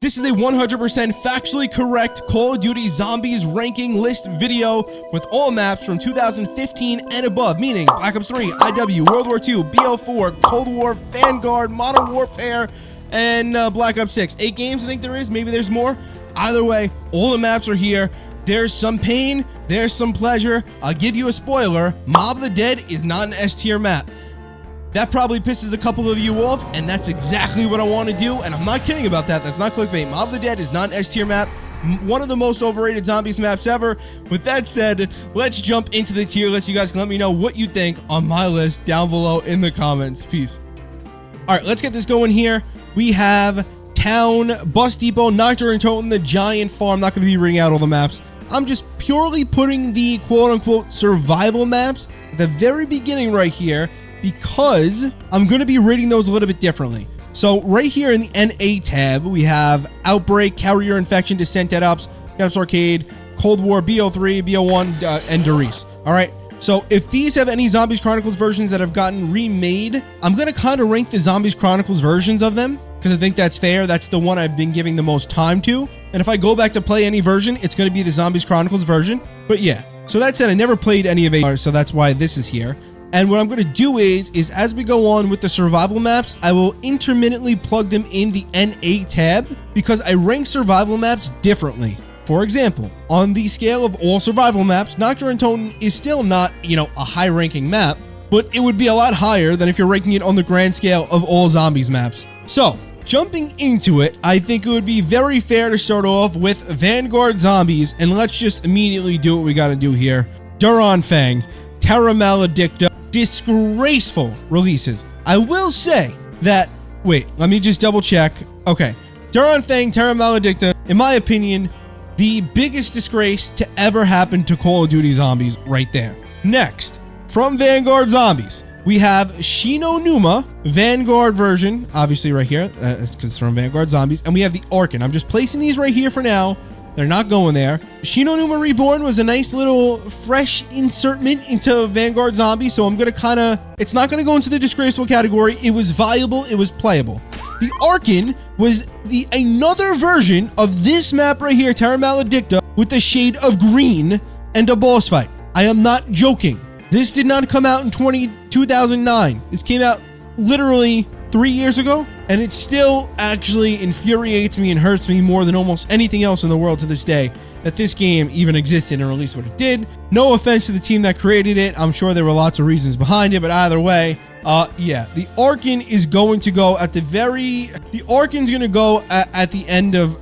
This is a 100% factually correct Call of Duty Zombies ranking list video with all maps from 2015 and above, meaning Black Ops 3, IW, World War II, BO4, Cold War, Vanguard, Modern Warfare, and Black Ops 6. 8 games, I think there is. Maybe there's more. Either way, all the maps are here. There's some pain. There's some pleasure. I'll give you a spoiler. Mob of the Dead is not an S tier map. That probably pisses a couple of you off, and that's exactly what I want to do, and I'm not kidding about that. That's not clickbait. Mob of the Dead is not an S tier map. One of the most overrated Zombies maps ever. With that said, let's jump into the tier list. You guys can let me know what you think on my list down below in the comments. Peace. All right, let's get this going here. We have Town, Bus Depot, Nocturne Totem, the Giant Farm. I'm not going to be reading out all the maps. I'm just purely putting the quote-unquote survival maps at the very beginning right here, because I'm going to be rating those a little bit differently. So right here in the NA tab, we have Outbreak, Carrier Infection, Descent, Dead Ops, Dead Ops Arcade, Cold War, BO3, BO1, and Doris. All right. So if these have any Zombies Chronicles versions that have gotten remade, I'm going to kind of rank the Zombies Chronicles versions of them because I think that's fair. That's the one I've been giving the most time to. And if I go back to play any version, it's going to be the Zombies Chronicles version. But yeah, so that said, I never played any of it, so that's why this is here. And what I'm going to do is as we go on with the survival maps, I will intermittently plug them in the NA tab because I rank survival maps differently. For example, on the scale of all survival maps, Nocturne Totem is still not, a high ranking map, but it would be a lot higher than if you're ranking it on the grand scale of all Zombies maps. So, jumping into it, I think it would be very fair to start off with Vanguard Zombies, and let's just immediately do what we got to do here. Duran Fang, Terra Maledicta, disgraceful releases. I will say that, wait, let me just double check. Okay, Duran Fang, Terra Maledicta, in my opinion, the biggest disgrace to ever happen to Call of Duty Zombies right there. Next, from Vanguard Zombies, we have Shinonuma, Vanguard version, obviously right here, because it's from Vanguard Zombies, and we have the Arkin. I'm just placing these right here for now. They're not going there. Shinonuma Reborn was a nice little fresh insertment into Vanguard Zombies, so I'm going to it's not going to go into the disgraceful category. It was viable. It was playable. The Arkin was another version of this map right here, Terra Maledicta, with a shade of green and a boss fight. I am not joking. This did not come out in 2009. This came out literally 3 years ago, and it still actually infuriates me and hurts me more than almost anything else in the world to this day that this game even existed and released what it did. No offense to the team that created it. I'm sure there were lots of reasons behind it, but either way, yeah, the Arkin is going to go at the Arkin's going to go at the end of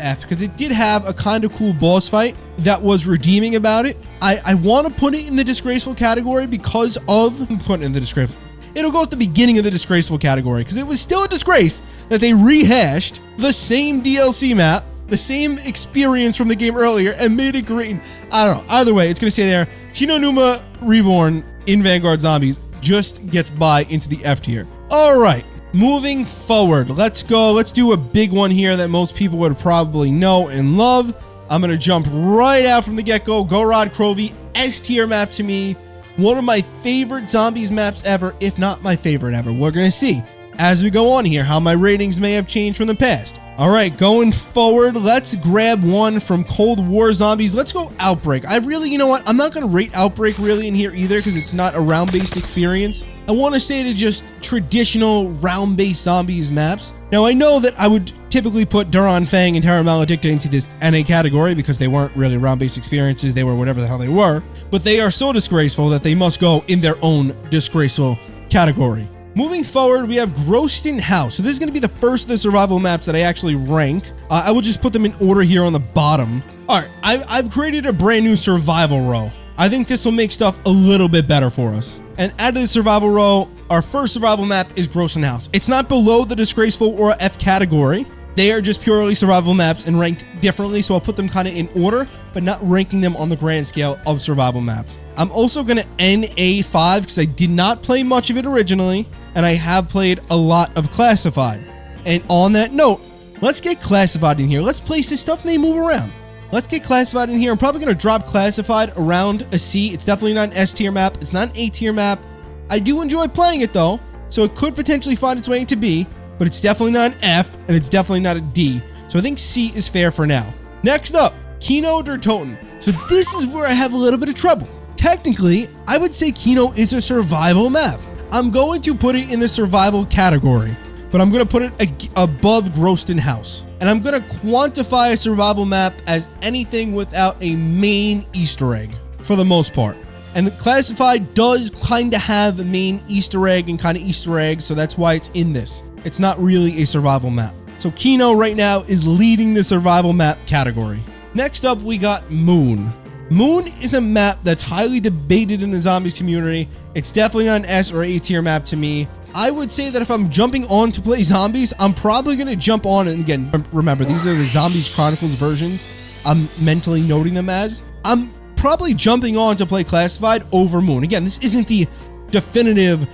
F, because it did have a kind of cool boss fight that was redeeming about it. I want to put it in the disgraceful category because of putting it in the disgraceful. It'll go at the beginning of the disgraceful category because it was still a disgrace that they rehashed the same DLC map, the same experience from the game earlier, and made it green. I don't know. Either way, it's going to stay there. Shinonuma Reborn in Vanguard Zombies just gets by into the F tier. All right, moving forward. Let's go. Let's do a big one here that most people would probably know and love. I'm going to jump right out from the get-go. Gorod Krovi, S tier map to me. One of my favorite Zombies maps ever, if not my favorite ever. We're going to see as we go on here how my ratings may have changed from the past. All right, going forward, let's grab one from Cold War Zombies. Let's go Outbreak. I really, you know what? I'm not going to rate Outbreak really in here either because it's not a round-based experience. I want to say to just traditional round-based Zombies maps. Now, I know that I would typically put Duran Fang and Terra Maledicta into this NA category because they weren't really round-based experiences. They were whatever the hell they were. But they are so disgraceful that they must go in their own disgraceful category. Moving forward, we have Groston House. So this is going to be the first of the survival maps that I actually rank. I will just put them in order here on the bottom. All right, I've created a brand new survival row. I think this will make stuff a little bit better for us. And out of the survival row, our first survival map is Groston House. It's not below the disgraceful or F category. They are just purely survival maps and ranked differently, so I'll put them kind of in order, but not ranking them on the grand scale of survival maps. I'm also going to NA5 because I did not play much of it originally, and I have played a lot of Classified. And on that note, let's get Classified in here. Let's place this stuff and they move around. Let's get Classified in here. I'm probably going to drop Classified around a C. It's definitely not an S tier map. It's not an A tier map. I do enjoy playing it though, so it could potentially find its way into B, but it's definitely not an F, and it's definitely not a D. So I think C is fair for now. Next up, Kino der Toten. So this is where I have a little bit of trouble. Technically, I would say Kino is a survival map. I'm going to put it in the survival category, but I'm going to put it above Groston House. And I'm going to quantify a survival map as anything without a main Easter egg, for the most part. And the Classified does kind of have a main Easter egg and kind of Easter egg, so that's why it's in this. It's not really a survival map. So Kino right now is leading the survival map category. Next up, we got Moon. Moon is a map that's highly debated in the zombies community. It's definitely not an S or A tier map to me. I would say that if I'm jumping on to play zombies, I'm probably going to jump on, and again, remember, these are the Zombies Chronicles versions. I'm mentally noting them as. I'm probably jumping on to play Classified over Moon. Again, this isn't the definitive,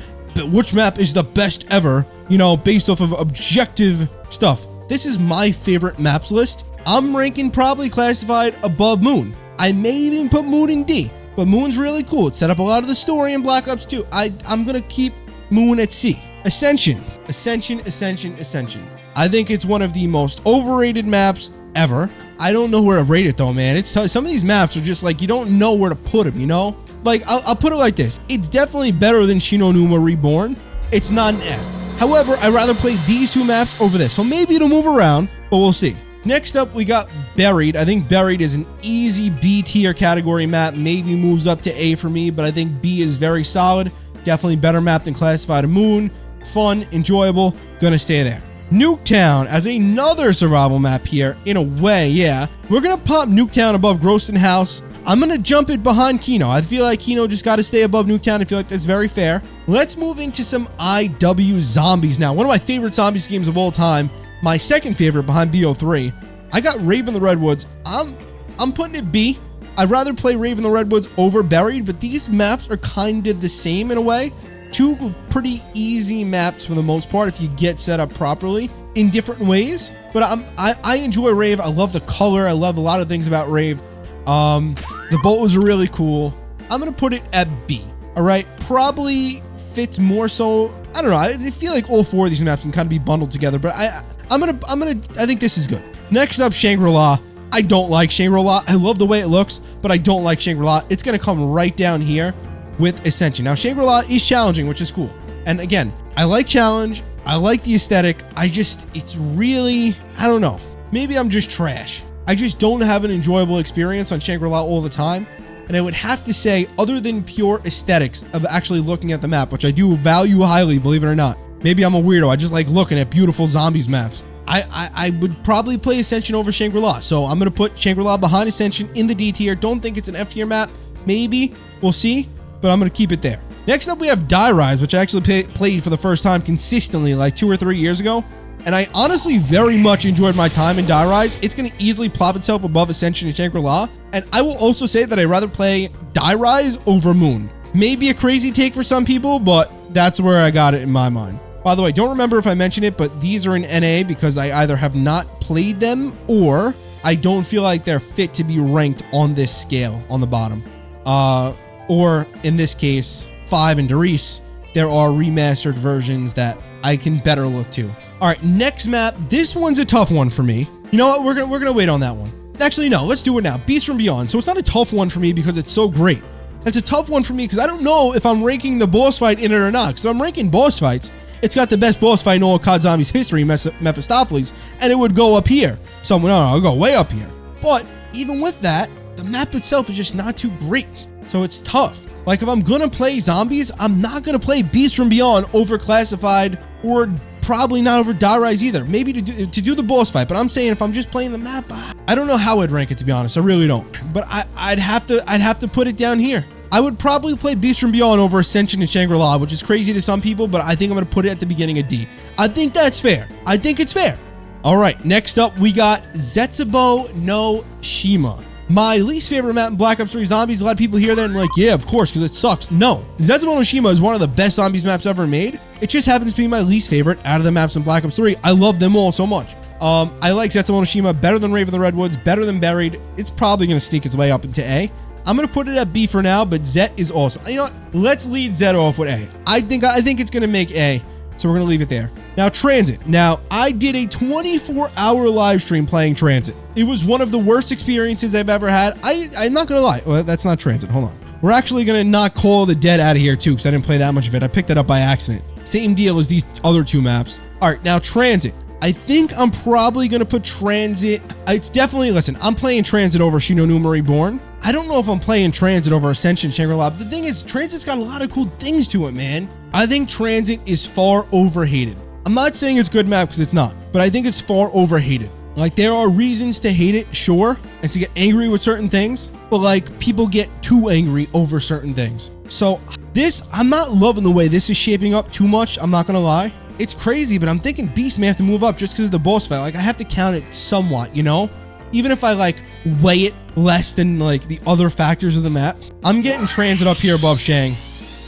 which map is the best ever, you know, based off of objective stuff. This is my favorite maps list. I'm ranking probably Classified above Moon. I may even put Moon in D, but Moon's really cool. It set up a lot of the story in Black Ops 2. I'm going to keep Moon at C. Ascension. Ascension. I think it's one of the most overrated maps ever. I don't know where to rate it though, man. Some of these maps are just like, you don't know where to put them, you know? Like, I'll put it like this. It's definitely better than Shinonuma Reborn. It's not an F. However, I'd rather play these two maps over this. So maybe it'll move around, but we'll see. Next up, we got Buried. I think Buried is an easy B tier category map. Maybe moves up to A for me, but I think B is very solid. Definitely better map than Classified Moon. Fun, enjoyable, gonna stay there. Nuketown as another survival map here, in a way, yeah. We're gonna pop Nuketown above Groston House. I'm gonna jump it behind Kino. I feel like Kino just gotta stay above Nuketown. I feel like that's very fair. Let's move into some IW Zombies now. One of my favorite zombies games of all time. My second favorite behind BO3. I got Rave in the Redwoods. I'm putting it B. I'd rather play Rave in the Redwoods over Buried, but these maps are kind of the same in a way. Two pretty easy maps for the most part if you get set up properly in different ways. But I enjoy Rave. I love the color. I love a lot of things about Rave. The bows are really cool. I'm gonna put it at B. All right, probably fits more so. I don't know. I feel like all four of these maps can kind of be bundled together, but I think this is good. Next up, Shangri-La. I don't like Shangri-La. I love the way it looks, but I don't like Shangri-La. It's gonna come right down here with Ascension. Now, Shangri-La is challenging, which is cool. And again, I like challenge. I like the aesthetic. It's really, I don't know. Maybe I'm just trash. I just don't have an enjoyable experience on Shangri-La all the time. And I would have to say, other than pure aesthetics of actually looking at the map, which I do value highly, believe it or not. Maybe I'm a weirdo. I just like looking at beautiful zombies maps. I would probably play Ascension over Shangri-La. So I'm going to put Shangri-La behind Ascension in the D tier. Don't think it's an F tier map. Maybe. We'll see. But I'm going to keep it there. Next up, we have Die Rise, which I actually played for the first time consistently like 2 or 3 years ago. And I honestly very much enjoyed my time in Die Rise. It's going to easily plop itself above Ascension and Shangri-La. And I will also say that I'd rather play Die Rise over Moon. Maybe a crazy take for some people, but that's where I got it in my mind. By the way, don't remember if I mentioned it, but these are in NA because I either have not played them or I don't feel like they're fit to be ranked on this scale on the bottom. Or in this case, 5 and Darius, there are remastered versions that I can better look to. All right, next map. This one's a tough one for me. You know what? We're gonna wait on that one. Actually, no, let's do it now. Beast from Beyond. So it's not a tough one for me because it's so great. It's a tough one for me because I don't know if I'm ranking the boss fight in it or not. So I'm ranking boss fights. It's got the best boss fight in all CoD Zombies history, Mephistopheles, and it would go up here. So no, I'll go way up here. But even with that, the map itself is just not too great. So it's tough. Like if I'm gonna play zombies, I'm not gonna play Beast from Beyond over Classified or probably not over Die Rise either. Maybe to do the boss fight, but I'm saying if I'm just playing the map, I don't know how I'd rank it, to be honest. I really don't. But I'd have to put it down here. I would probably play Beast from Beyond over Ascension and Shangri-La, which is crazy to some people, but I think I'm gonna put it at the beginning of D. I think that's fair. I think it's fair. All right, next up we got Zetsubo no Shima. My least favorite map in Black Ops 3 Zombies. A lot of people hear that and like, yeah, of course, because it sucks. No, Zetsubo no Shima is one of the best zombies maps ever made. It just happens to be my least favorite out of the maps in Black Ops 3. I love them all so much. I like Zetsubo no Shima better than Rave in the Redwoods, better than Buried. It's probably going to sneak its way up into A. I'm going to put it at B for now, but Zet is awesome. You know what? Let's lead Zet off with A. I think it's going to make A, so we're going to leave it there. Now, Transit. Now, I did a 24-hour live stream playing Transit. It was one of the worst experiences I've ever had. I'm not gonna lie. Well, that's not Transit. Hold on. We're actually gonna knock Call of the Dead out of here too, because I didn't play that much of it. I picked it up by accident. Same deal as these other two maps. All right, now Transit. I think I'm probably gonna put Transit. It's definitely, listen, I'm playing Transit over Shinonuma Reborn. I don't know if I'm playing Transit over Ascension Shangri-La. But the thing is, Transit's got a lot of cool things to it, man. I think Transit is far overhated. I'm not saying it's a good map because it's not, but I think it's far overhated. Like, there are reasons to hate it, sure, and to get angry with certain things, but like, people get too angry over certain things. So this, I'm not loving the way this is shaping up too much. I'm not gonna lie. It's crazy, but I'm thinking Beast may have to move up just because of the boss fight. Like, I have to count it somewhat, you know? Even if I like weigh it less than like the other factors of the map, I'm getting Transit up here above Shang.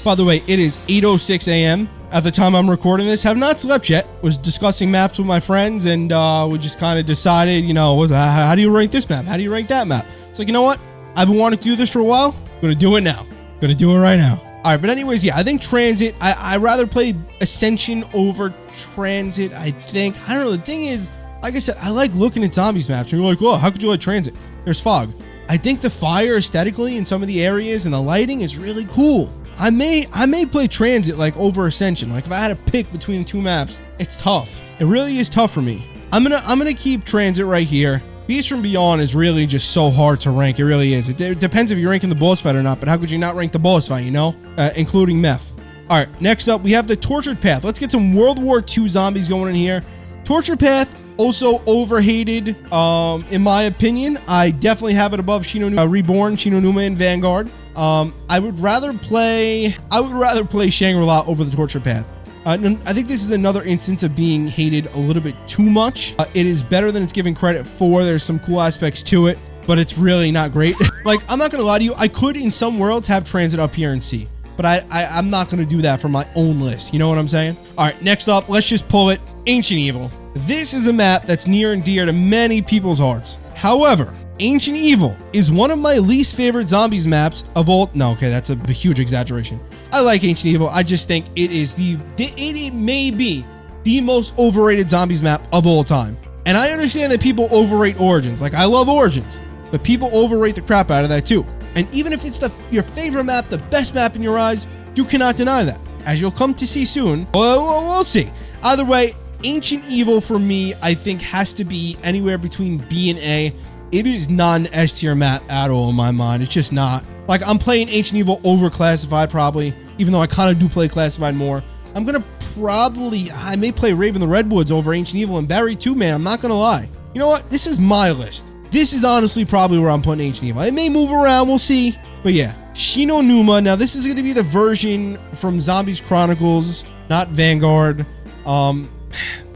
By the way, it is 8:06 a.m. at the time I'm recording this. Have not slept yet. Was discussing maps with my friends, and we just kind of decided, you know, how do you rank this map? How do you rank that map? It's like, you know what? I've been wanting to do this for a while. I'm gonna do it now. Gonna do it right now. All right, but anyways, yeah, I think Transit. I'd rather play Ascension over Transit. I think. I don't know. The thing is, like I said, I like looking at Zombies maps, and you're like, oh, how could you like Transit? There's fog. I think the fire aesthetically in some of the areas and the lighting is really cool. I may play Transit like over Ascension. Like, if I had to pick between the two maps, it's tough. It really is tough for me. I'm gonna keep Transit right here. Beast from Beyond is really just so hard to rank. It really is. It depends if you're ranking the boss fight or not, but how could you not rank the boss fight, you know? Including Meth. All right, next up, we have the Tortured Path. Let's get some World War II zombies going in here. Tortured Path, also overhated, in my opinion. I definitely have it above Shinonuma Reborn, Shinonuma, and Vanguard. I would rather play Shangri-La over the Tortured Path. I think this is another instance of being hated a little bit too much. It is better than it's given credit for. There's some cool aspects to it, but it's really not great. Like, I'm not gonna lie to you, I could in some worlds have Transit up here and C, but I'm not gonna do that for my own list. You know what I'm saying? All right, next up, let's just pull it. Ancient Evil. This is a map that's near and dear to many people's hearts. However, Ancient Evil is one of my least favorite zombies maps of all. No, okay, that's a huge exaggeration. I like Ancient Evil. I just think it is it may be the most overrated zombies map of all time. And I understand that people overrate Origins. Like, I love Origins, but people overrate the crap out of that too. And even if it's your favorite map, the best map in your eyes, you cannot deny that. As you'll come to see soon. We'll see. Either way, Ancient Evil for me, I think, has to be anywhere between B and A. It is not an S tier map at all in my mind. It's just not. Like, I'm playing Ancient Evil over Classified probably, even though I kind of do play Classified more. I'm gonna I may play Raven the Redwoods over Ancient Evil and Barry too, man. I'm not gonna lie. You know what? This is my list. This is honestly probably where I'm putting Ancient Evil. It may move around, we'll see. But yeah, Shinonuma. Now, this is gonna be the version from Zombies Chronicles, not Vanguard.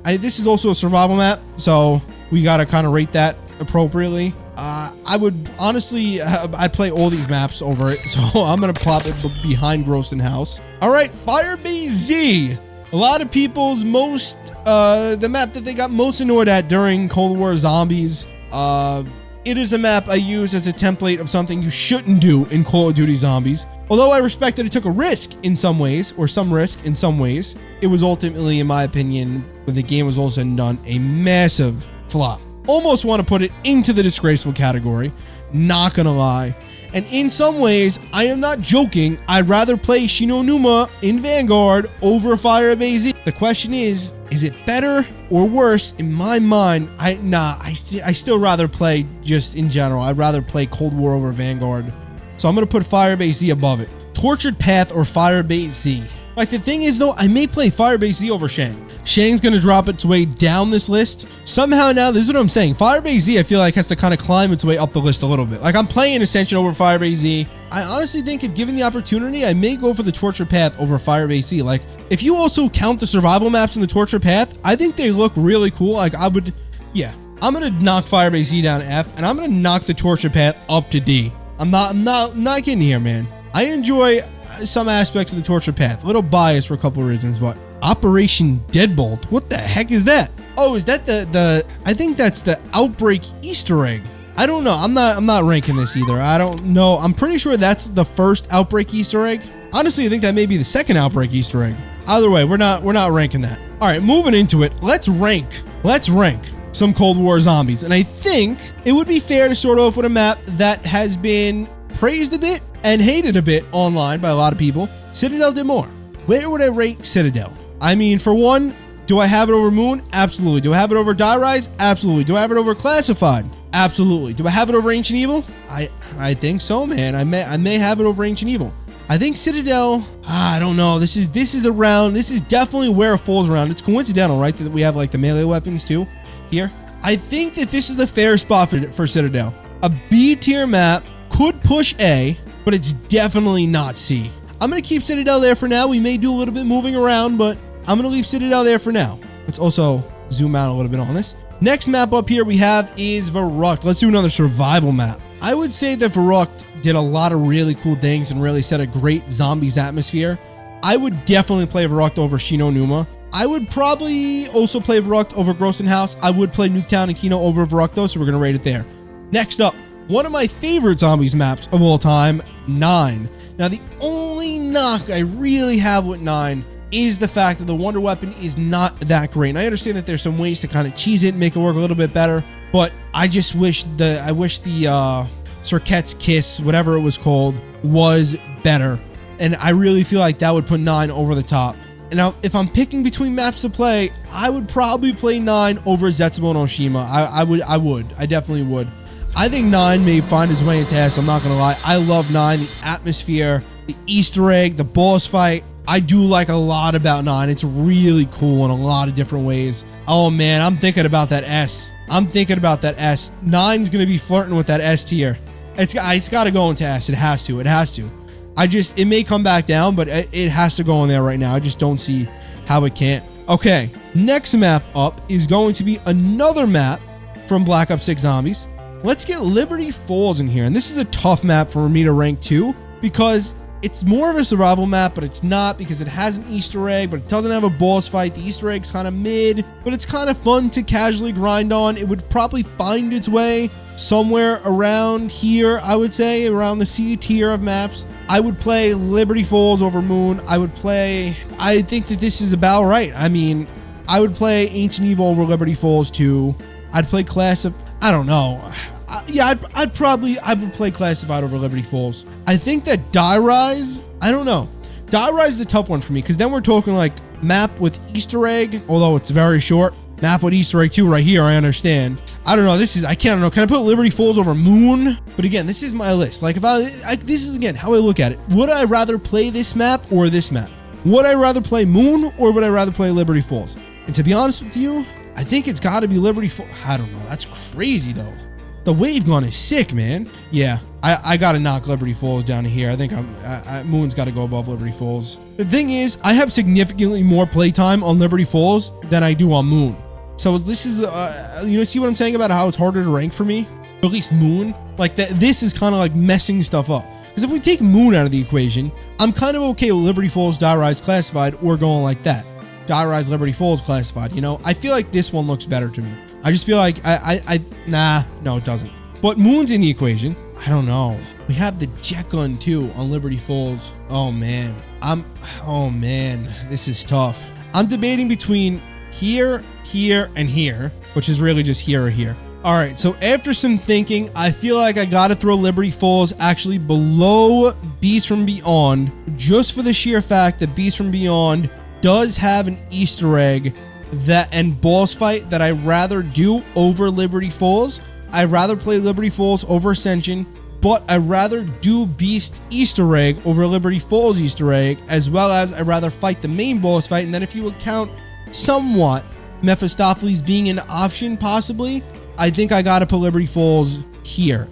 This is also a survival map, so we gotta kind of rate that appropriately. I would honestly, I play all these maps over it, so I'm gonna plop it behind Gross and House. All right, Firebase Z. A lot of people's the map that they got most annoyed at during Cold War Zombies. It is a map I use as a template of something you shouldn't do in Call of Duty Zombies. Although I respect that it took a risk in some ways, or some risk in some ways, it was ultimately, in my opinion, when the game was all said and done, a massive flop. Almost want to put it into the disgraceful category, not gonna lie. And in some ways, I am not joking, I'd rather play Shinonuma in Vanguard over Firebase Z. The question is it better or worse? In my mind, I still rather play, just in general, I'd rather play Cold War over Vanguard. So I'm gonna put Firebase Z above it. Tortured Path or Firebase Z. Like, the thing is though, I may play Firebase Z over Shang. Shang's gonna drop its way down this list. Somehow now, this is what I'm saying. Firebase Z, I feel like, has to kind of climb its way up the list a little bit. Like, I'm playing Ascension over Firebase Z. I honestly think if given the opportunity, I may go for the Torture Path over Firebase Z. Like, if you also count the survival maps in the Torture Path, I think they look really cool. Like, I'm gonna knock Firebase Z down to F, and I'm gonna knock the Torture Path up to D. I'm not getting here, man. I enjoy some aspects of the Torture Path. A little biased for a couple of reasons, but Operation Deadbolt. What the heck is that? Oh, is that I think that's the Outbreak Easter egg. I don't know. I'm not ranking this either. I don't know. I'm pretty sure that's the first Outbreak Easter egg. Honestly, I think that may be the second Outbreak Easter egg. Either way, we're not ranking that. All right, moving into it, let's rank some Cold War zombies. And I think it would be fair to start off with a map that has been praised a bit and hated a bit online by a lot of people. Citadel did more. Where would I rank Citadel? I mean, for one, do I have it over Moon? Absolutely. Do I have it over Die Rise? Absolutely. Do I have it over Classified? Absolutely. Do I have it over Ancient Evil? I think so, man. I may have it over Ancient Evil. I think Citadel, I don't know. This is definitely where it falls around. It's coincidental, right, that we have like the melee weapons too here. I think that this is the fair spot for Citadel. A B tier map could push A, but it's definitely not C. I'm going to keep Citadel there for now. We may do a little bit moving around, but I'm going to leave Citadel there for now. Let's also zoom out a little bit on this. Next map up here we have is Verrucht. Let's do another survival map. I would say that Verrucht did a lot of really cool things and really set a great zombies atmosphere. I would definitely play Verrucht over Shino Numa. I would probably also play Verrucht over Grossen House. I would play Nuketown and Kino over Verrucht though, so we're going to rate it there. Next up, one of my favorite zombies maps of all time, 9. Now, the only knock I really have with 9 is the fact that the wonder weapon is not that great. And I understand that there's some ways to kind of cheese it and make it work a little bit better, but I just wish the Cirquette's Kiss, whatever it was called, was better. And I really feel like that would put 9 over the top. And now, if I'm picking between maps to play, I would probably play 9 over Zetsubou no Shima. I definitely would. I think 9 may find its way into S, I'm not gonna lie. I love 9, the atmosphere, the Easter egg, the boss fight. I do like a lot about 9. It's really cool in a lot of different ways. Oh man, I'm thinking about that S. 9's gonna be flirting with that S tier. It's gotta go into S. It has to. It may come back down, but it has to go in there right now. I just don't see how it can't. Okay, next map up is going to be another map from Black Ops 6 Zombies. Let's get Liberty Falls in here. And this is a tough map for me to rank too, because it's more of a survival map, but it's not, because it has an Easter egg, but it doesn't have a boss fight. The Easter egg's kind of mid, but it's kind of fun to casually grind on. It would probably find its way somewhere around here, I would say, around the C tier of maps. I would play Liberty Falls over Moon. I think that this is about right. I mean, I would play Ancient Evil over Liberty Falls too. I'd play I don't know. Yeah, I would play Classified over Liberty Falls. I think that Die Rise, I don't know. Die Rise is a tough one for me, because then we're talking like map with Easter egg, although it's very short. Map with Easter egg too right here, I understand. I don't know, can I put Liberty Falls over Moon? But again, this is my list. Like, this is again how I look at it. Would I rather play this map or this map? Would I rather play Moon or would I rather play Liberty Falls? And to be honest with you, I think it's got to be Liberty Falls. I don't know. That's crazy, though. The wave gun is sick, man. Yeah, I got to knock Liberty Falls down to here. I think Moon's got to go above Liberty Falls. The thing is, I have significantly more playtime on Liberty Falls than I do on Moon. So this is, see what I'm saying about how it's harder to rank for me? Or at least Moon. Like, this is kind of like messing stuff up. Because if we take Moon out of the equation, I'm kind of okay with Liberty Falls, Die Rise, Classified, or going like that. Die Rise, Liberty Falls, Classified, I feel like this one looks better to me. I just feel like no, it doesn't. But Moon's in the equation. I don't know. We have the jet gun too on Liberty Falls. Oh man, this is tough. I'm debating between here, and here, which is really just here or here. All right, so after some thinking, I feel like I gotta throw Liberty Falls actually below Beast from Beyond, just for the sheer fact that Beast from Beyond does have an Easter egg and boss fight that I'd rather do over Liberty Falls. I'd rather play Liberty Falls over Ascension, but I'd rather do Beast Easter egg over Liberty Falls Easter egg, as well as I'd rather fight the main boss fight. And then if you account somewhat Mephistopheles being an option, possibly, I think I gotta put Liberty Falls here.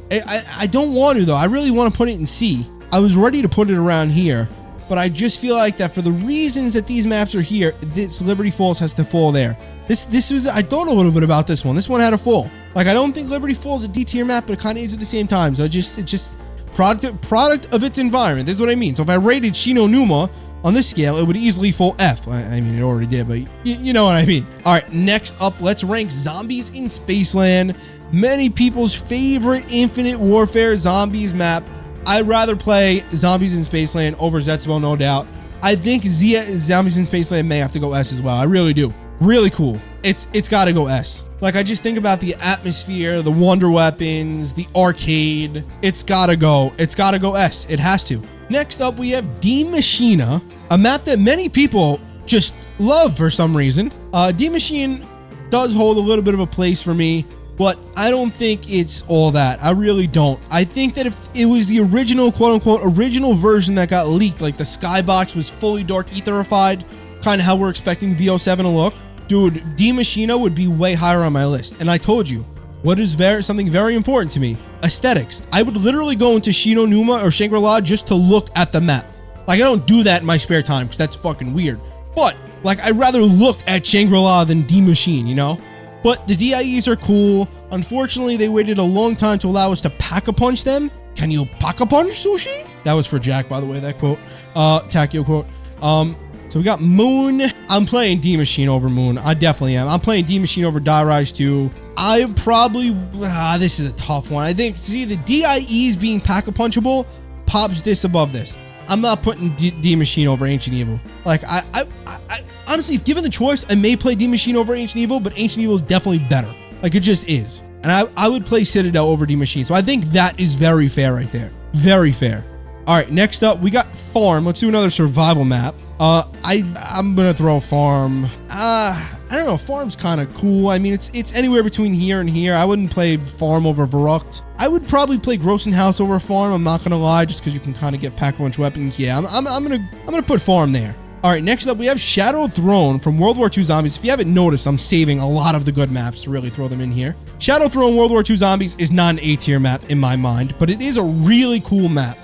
I don't want to, though. I really want to put it in C. I was ready to put it around here, but I just feel like that for the reasons that these maps are here, this Liberty Falls has to fall there. I thought a little bit about this one. This one had to fall. Like, I don't think Liberty Falls is a D tier map, but it kind of is at the same time. So it's just product of its environment. This is what I mean. So if I rated Shino Numa on this scale, it would easily fall F. I mean, it already did, but you know what I mean. All right, next up, let's rank Zombies in Spaceland. Many people's favorite Infinite Warfare Zombies map. I'd rather play Zombies in Spaceland over Zetsubou, no doubt. I think Zombies in Spaceland may have to go S as well. I really do. Really cool. It's gotta go S. Like, I just think about the atmosphere, the wonder weapons, the arcade. It's gotta go S. It has to. Next up, we have D Machina, a map that many people just love for some reason. D Machine does hold a little bit of a place for me, but I don't think it's all that. I really don't. I think that if it was the original, quote unquote, original version that got leaked, like the skybox was fully dark etherified, kind of how we're expecting the BO7 to look, dude, D Machina would be way higher on my list. And I told you, what is something very important to me? Aesthetics. I would literally go into Shino Numa or Shangri-La just to look at the map. Like, I don't do that in my spare time because that's fucking weird. But, like, I'd rather look at Shangri-La than D Machine, you know? But the DIEs are cool. Unfortunately, they waited a long time to allow us to pack-a-punch them. Can you pack-a-punch, Sushi? That was for Jack, by the way, that quote. Takio quote. So we got Moon. I'm playing D Machine over Moon. I definitely am. I'm playing D Machine over Die Rise 2. I probably, this is a tough one. I think, see, the DIEs being pack-a-punchable pops this above this. I'm not putting D Machine over Ancient Evil. Like, I honestly, if given the choice, I may play D Machine over Ancient Evil, but Ancient Evil is definitely better. Like, it just is. And I would play Citadel over D Machine. So I think that is very fair right there. Very fair. All right, next up, we got Farm. Let's do another survival map. I'm gonna throw Farm. I don't know. Farm's kind of cool. I mean, it's anywhere between here and here. I wouldn't play Farm over Verrucht. I would probably play Grossen House over Farm. I'm not gonna lie, just because you can kind of get pack-a-punch weapons. Yeah, I'm gonna put Farm there. All right, next up we have Shadow Throne from World War II Zombies. If you haven't noticed, I'm saving a lot of the good maps to really throw them in here. Shadow Throne World War II Zombies is not an A-tier map in my mind, but it is a really cool map.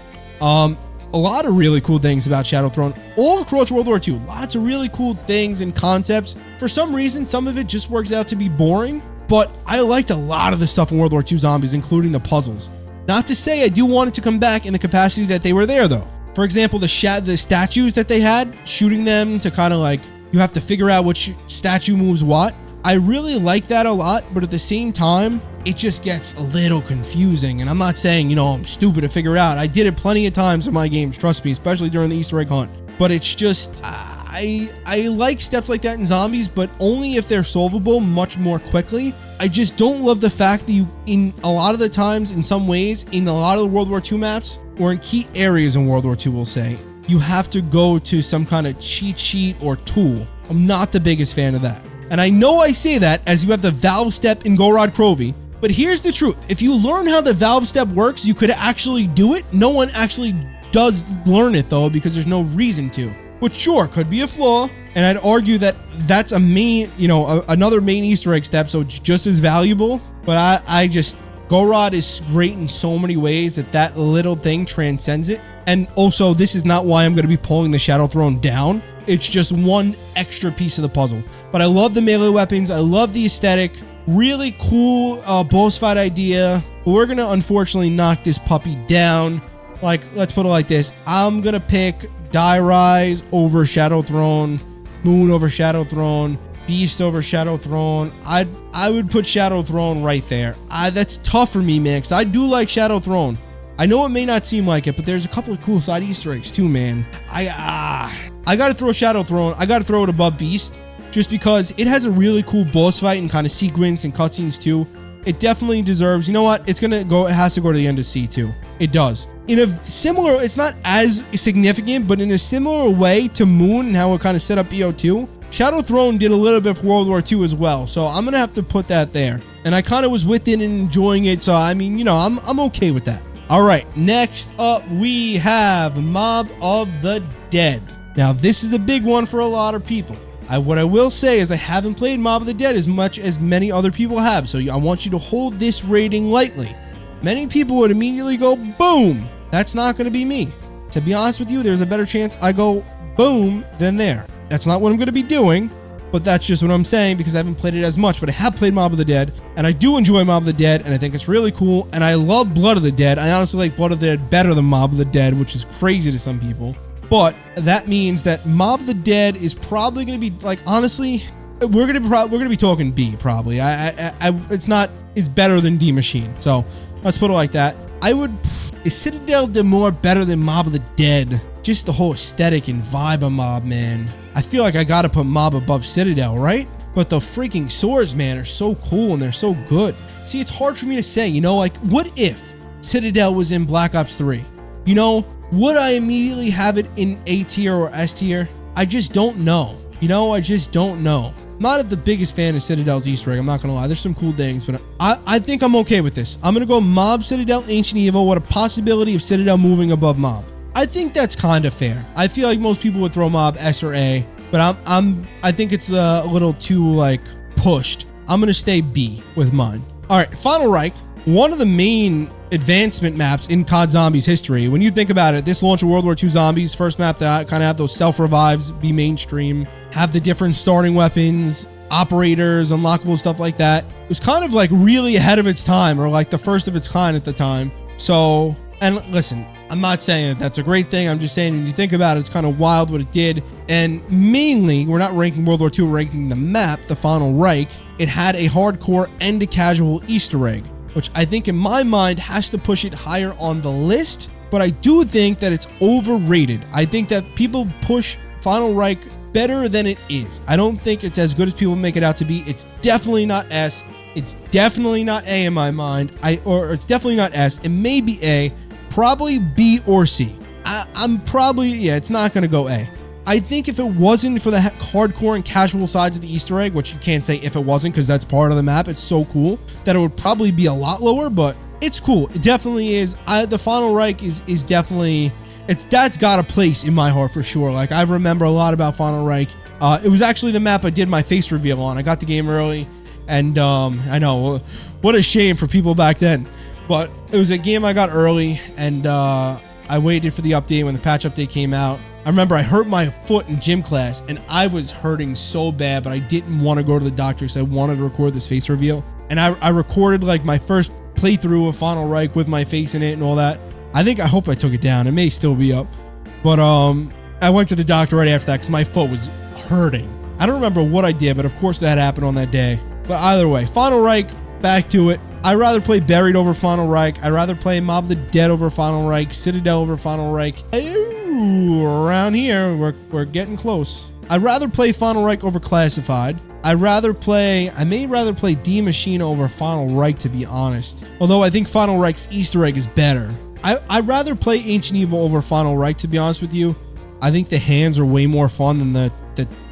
A lot of really cool things about Shadow Throne all across World War II. Lots of really cool things and concepts. For some reason, some of it just works out to be boring, but I liked a lot of the stuff in World War II Zombies, including the puzzles. Not to say I do want it to come back in the capacity that they were there, though. For example, the statues that they had, shooting them to kind of like, you have to figure out which statue moves what. I really like that a lot, but at the same time, it just gets a little confusing. And I'm not saying, you know, I'm stupid to figure out. I did it plenty of times in my games, trust me, especially during the Easter egg hunt. But it's just, I like steps like that in Zombies, but only if they're solvable much more quickly. I just don't love the fact that you, in a lot of the times, in some ways, in a lot of the World War II maps, or in key areas in World War II, we'll say, you have to go to some kind of cheat sheet or tool. I'm not the biggest fan of that. And I know I say that as you have the Valve step in Gorod Krovi, but here's the truth. If you learn how the Valve step works, you could actually do it. No one actually does learn it though, because there's no reason to, which sure could be a flaw. And I'd argue that that's a main, you know, another main Easter egg step, so it's just as valuable. But I just, Gorod is great in so many ways that little thing transcends it. And also, this is not why I'm going to be pulling the Shadow Throne down. It's just one extra piece of the puzzle. But I love the melee weapons. I love the aesthetic. Really cool boss fight idea. We're going to unfortunately knock this puppy down. Like, let's put it like this. I'm going to pick Die Rise over Shadow Throne, Moon over Shadow Throne, Beast over Shadow Throne. I would put Shadow Throne right there. That's tough for me, man, because I do like Shadow Throne. I know it may not seem like it, but there's a couple of cool side Easter eggs too, man. I gotta throw Shadow Throne. I gotta throw it above Beast, just because it has a really cool boss fight and kind of sequence and cutscenes too. It definitely deserves, you know what? It has to go to the end of C2. It does. In a similar, it's not as significant, but in a similar way to Moon and how it kind of set up BO2, Shadow Throne did a little bit for World War II as well. So I'm gonna have to put that there. And I kind of was with it and enjoying it. So I mean, you know, I'm okay with that. All right, next up we have Mob of the Dead. Now this is a big one for a lot of people. What I will say is I haven't played Mob of the Dead as much as many other people have, so I want you to hold this rating lightly. Many people would immediately go, boom. That's not going to be me. To be honest with you, there's a better chance I go boom than there. That's not what I'm going to be doing, but that's just what I'm saying because I haven't played it as much, but I have played Mob of the Dead, and I do enjoy Mob of the Dead, and I think it's really cool, and I love Blood of the Dead. I honestly like Blood of the Dead better than Mob of the Dead, which is crazy to some people. But that means that Mob of the Dead is probably going to be, like, honestly, we're gonna be talking B probably. It's better than D Machine. So let's put it like that. Is Citadel de More better than Mob of the Dead? Just the whole aesthetic and vibe of Mob, man. I feel like I gotta put Mob above Citadel, right? but the freaking swords, man, are so cool and they're so good. See, it's hard for me to say, you know, like, what if Citadel was in Black Ops 3? You know, would I immediately have it in A tier or S tier? I just don't know. You know, I just don't know. I'm not the biggest fan of Citadel's Easter egg, I'm not gonna lie. There's some cool things, but I think I'm okay with this. I'm gonna go Mob, Citadel, Ancient Evil with a possibility of Citadel moving above Mob. I think that's kind of fair. I feel like most people would throw Mob S or A, but I think it's a little too, like, pushed. I'm gonna stay B with mine. All right, Final Reich, one of the main advancement maps in CoD Zombies history. When you think about it, this launch of World War II Zombies, first map that kind of have those self-revives, be mainstream, have the different starting weapons, operators, unlockable stuff like that. It was kind of like really ahead of its time, or like the first of its kind at the time. So, and listen, I'm not saying that that's a great thing. I'm just saying when you think about it, it's kind of wild what it did. And mainly, we're not ranking World War II, we're ranking the map, the Final Reich. It had a hardcore and a casual Easter egg, which I think in my mind has to push it higher on the list. But I do think that it's overrated. I think that people push Final Reich better than it is. I don't think it's as good as people make it out to be. It's definitely not S. It's definitely not A in my mind. Or it's definitely not S. It may be A, probably B or C. I'm probably, yeah, it's not going to go A. I think if it wasn't for the hardcore and casual sides of the Easter egg, which you can't say if it wasn't because that's part of the map, it's so cool, that it would probably be a lot lower, but it's cool. It definitely is. The Final Reich is definitely, that's got a place in my heart for sure. Like, I remember a lot about Final Reich. It was actually the map I did my face reveal on. I got the game early, and I know, what a shame for people back then, but it was a game I got early, and I waited for the update. When the patch update came out, I remember I hurt my foot in gym class, and I was hurting so bad, but I didn't want to go to the doctor, so I wanted to record this face reveal. And I recorded like my first playthrough of Final Reich with my face in it and all that. I hope I took it down. It may still be up. But I went to the doctor right after that because my foot was hurting. I don't remember what I did, but of course that happened on that day. But either way, Final Reich, back to it. I'd rather play Buried over Final Reich. I'd rather play Mob of the Dead over Final Reich. Citadel over Final Reich. Ooh, around here, we're getting close. I'd rather play Final Reich over Classified. I may rather play D Machine over Final Reich, to be honest. Although I think Final Reich's Easter egg is better. I'd rather play Ancient Evil over Final Reich, to be honest with you. I think the hands are way more fun than the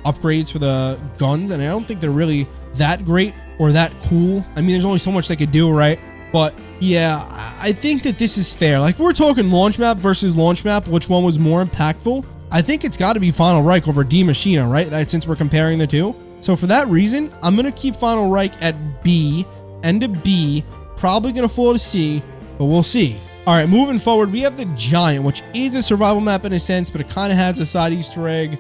upgrades for the guns, and I don't think they're really that great or that cool. I mean, there's only so much they could do, right? But yeah, I think that this is fair. Like, if we're talking launch map versus launch map, which one was more impactful? I think it's got to be Final Reich over D Machina, right? Since we're comparing the two. So for that reason, I'm going to keep Final Reich at B and a B. Probably going to fall to C, but we'll see. All right, moving forward, we have the Giant, which is a survival map in a sense, but it kind of has a side Easter egg.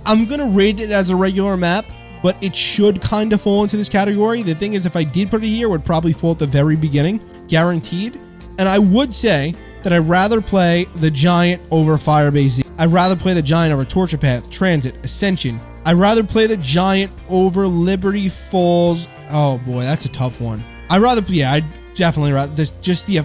I'm going to rate it as a regular map, but it should kind of fall into this category. The thing is, if I did put it here, it would probably fall at the very beginning, guaranteed. And I would say that I'd rather play the Giant over Firebase Z. I'd rather play the Giant over Torture Path, Transit, Ascension. I'd rather play the Giant over Liberty Falls. Oh boy, that's a tough one. I'd definitely rather this, just the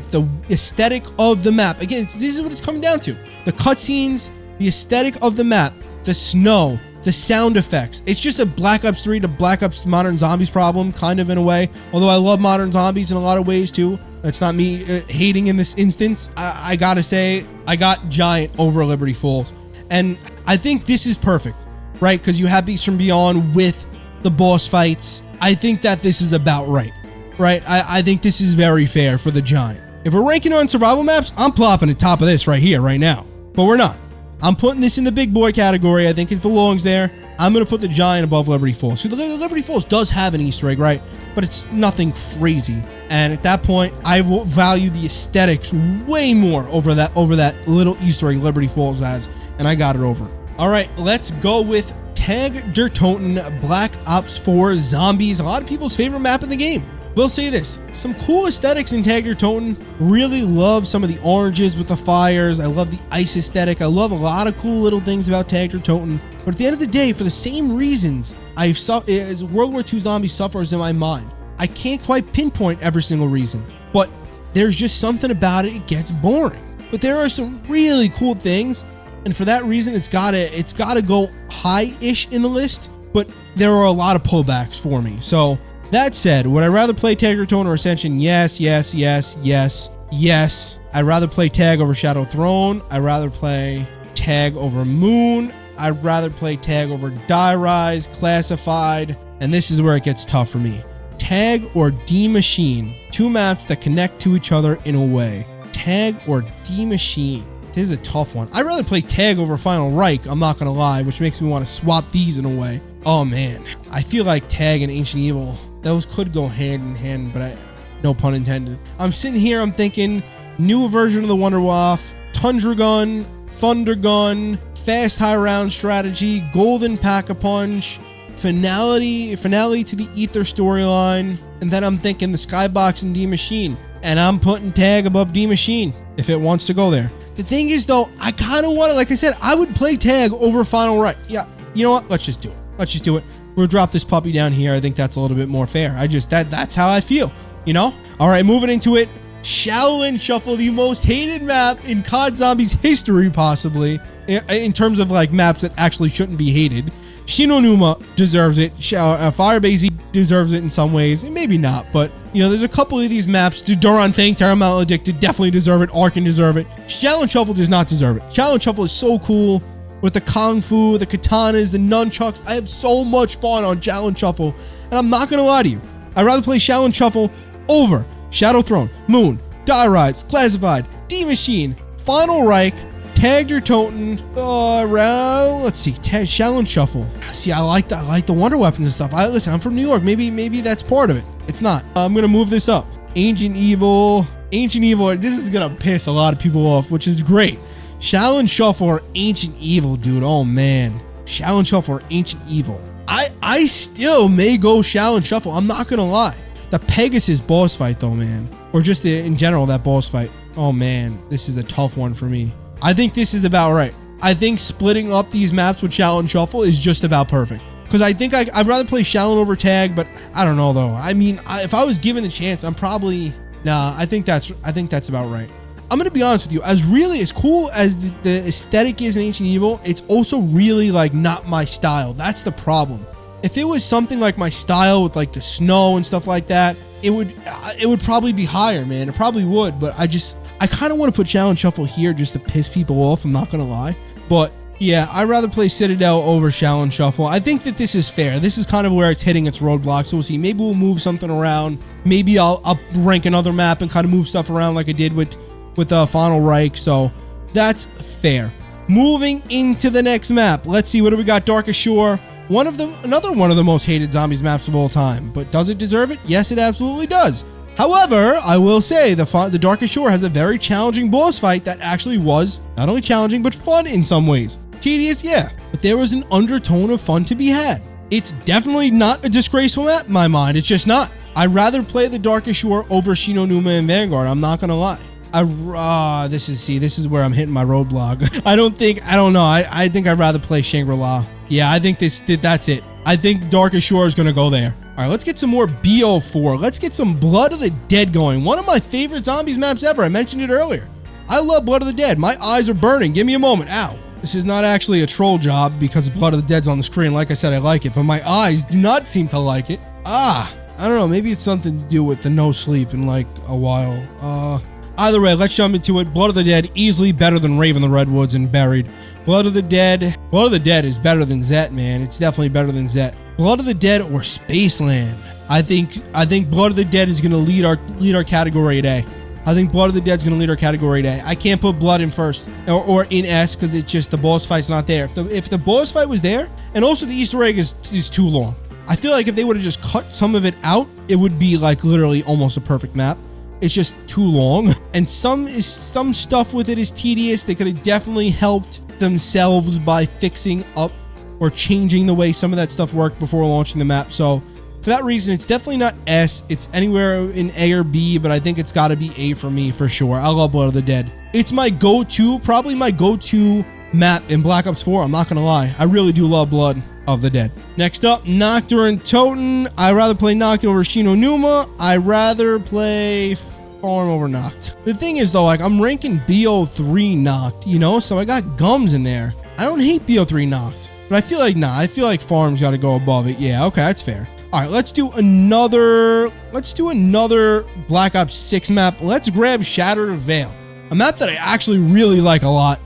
aesthetic of the map. Again, this is what it's coming down to. The cutscenes, the aesthetic of the map, the snow, the sound effects. It's just a Black Ops 3 to Black Ops Modern Zombies problem, kind of, in a way. Although I love Modern Zombies in a lot of ways too. That's not me hating in this instance. I gotta say, I got Giant over Liberty Falls. And I think this is perfect, right? Because you have Beasts from Beyond with the boss fights. I think that this is about right. Right? I think this is very fair for the Giant. If we're ranking on survival maps, I'm plopping at top of this right here, right now. But we're not. I'm putting this in the big boy category. I think it belongs there. I'm going to put the Giant above Liberty Falls. So the Liberty Falls does have an Easter egg, right? But it's nothing crazy. And at that point, I will value the aesthetics way more over that little Easter egg Liberty Falls has. And I got it over. All right, let's go with Tag der Toten Black Ops 4 Zombies. A lot of people's favorite map in the game. Will say this, some cool aesthetics in Tag der Toten. Really love some of the oranges with the fires. I love the ice aesthetic. I love a lot of cool little things about Tag der Toten. But at the end of the day, for the same reasons as World War II Zombies suffers in my mind, I can't quite pinpoint every single reason. But there's just something about it gets boring. But there are some really cool things, and for that reason, it's gotta go high-ish in the list. but there are a lot of pullbacks for me. So that said, would I rather play Tag or Tone or Ascension? Yes, yes, yes, yes, yes. I'd rather play Tag over Shadow Throne. I'd rather play Tag over Moon. I'd rather play Tag over Die Rise, Classified, and this is where it gets tough for me. Tag or D Machine, two maps that connect to each other in a way. Tag or D Machine. This is a tough one. I'd rather play Tag over Final Reich, I'm not gonna lie, which makes me want to swap these in a way. Oh man, I feel like Tag and Ancient Evil, those could go hand in hand, but no pun intended. I'm sitting here, I'm thinking new version of the Wonder Waff, Tundra Gun, Thunder Gun, fast high round strategy, golden pack-a-punch, finale to the Ether storyline, and then I'm thinking the Skybox and D Machine, and I'm putting Tag above D Machine if it wants to go there. The thing is though, I kind of want to, like I said, I would play Tag over Final Reich. Yeah, you know what? Let's just do it. Let's just do it. We'll drop this puppy down here. I think that's a little bit more fair. That's how I feel, you know? All right, moving into it. Shaolin Shuffle, the most hated map in CoD Zombies history, possibly, in terms of like maps that actually shouldn't be hated. Shinonuma deserves it. Firebase deserves it in some ways, and maybe not, but you know, there's a couple of these maps. Duran Thing, Terramount Addicted definitely deserve it. Arkan deserve it. Shaolin Shuffle does not deserve it. Shaolin Shuffle is so cool with the Kung Fu, the katanas, the nunchucks. I have so much fun on Shaolin Shuffle, and I'm not gonna lie to you. I'd rather play Shaolin Shuffle over Shadow Throne, Moon, Die Rise, Classified, D Machine, Final Reich, Tagged or Toten, let's see, Shaolin Shuffle. See, I like the wonder weapons and stuff. Listen, I'm from New York. Maybe that's part of it. It's not. I'm gonna move this up. Ancient Evil. This is gonna piss a lot of people off, which is great. Shaolin Shuffle or Ancient Evil, dude. Oh man, Shaolin Shuffle or Ancient Evil. I still may go Shaolin Shuffle. I'm not gonna lie. The Pegasus boss fight though, man, or just in general that boss fight. Oh man, this is a tough one for me. I think this is about right. I think splitting up these maps with Shaolin Shuffle is just about perfect. Because I think I'd rather play Shaolin over Tag, but I don't know though. I mean, if I was given the chance, I'm probably I think that's about right. I'm gonna be honest with you. As cool as the aesthetic is in Ancient Evil, it's also really like not my style. That's the problem. If it was something like my style with like the snow and stuff like that, it would probably be higher, man. It probably would, but I kind of want to put Shaolin Shuffle here just to piss people off. I'm not gonna lie, but yeah, I'd rather play Citadel over Shaolin Shuffle. I think that this is fair. This is kind of where it's hitting its roadblocks. So we'll see. Maybe we'll move something around. Maybe I'll rank another map and kind of move stuff around like I did with Final Reich. So that's fair. Moving into the next map. Let's see, what do we got? Darkest Shore. Another one of the most hated Zombies maps of all time. But does it deserve it? Yes, it absolutely does. However, I will say the Darkest Shore has a very challenging boss fight that actually was not only challenging, but fun in some ways. Tedious, yeah, but there was an undertone of fun to be had. It's definitely not a disgraceful map in my mind. It's just not. I'd rather play the Darkest Shore over Shinonuma and Vanguard. I'm not gonna lie. This is where I'm hitting my roadblock. I don't know. I think I'd rather play Shangri-La. Yeah, I think that's it. I think Darkest Shore is gonna go there. All right, let's get some more BO4. Let's get some Blood of the Dead going. One of my favorite Zombies maps ever. I mentioned it earlier. I love Blood of the Dead. My eyes are burning. Give me a moment. Ow. This is not actually a troll job because Blood of the Dead's on the screen. Like I said, I like it, but my eyes do not seem to like it. I don't know. Maybe it's something to do with the no sleep in like a while. Either way, let's jump into it. Blood of the Dead, easily better than Raven the Redwoods and Buried. Blood of the Dead is better than Zet, man. It's definitely better than Zet. Blood of the Dead or Spaceland. I think Blood of the Dead is gonna lead our category today. I think Blood of the Dead's gonna lead our category today. I can't put Blood in first or in S because it's just the boss fight's not there. If the boss fight was there, and also the Easter egg is too long. I feel like if they would have just cut some of it out, it would be like literally almost a perfect map. It's just too long, and some stuff with it is tedious. They could have definitely helped themselves by fixing up or changing the way some of that stuff worked before launching the map. So for that reason, it's definitely not S. It's anywhere in A or B, but I think it's got to be A for me for sure. I love Blood of the Dead. It's my go-to, probably my go-to map in Black Ops 4. I'm not gonna lie. I really do love Blood of the Dead. Next up, Noctur and Toten. I'd rather play Noctur over Shinonuma. I'd rather play Farm over Noct. The thing is though, like I'm ranking BO3 Noct, you know, so I got gums in there. I don't hate BO3 Noct. But I feel like, nah, I feel like farm's got to go above it. Yeah, okay, that's fair. All right, let's do another Black Ops 6 map. Let's grab Shattered Veil, a map that I actually really like a lot.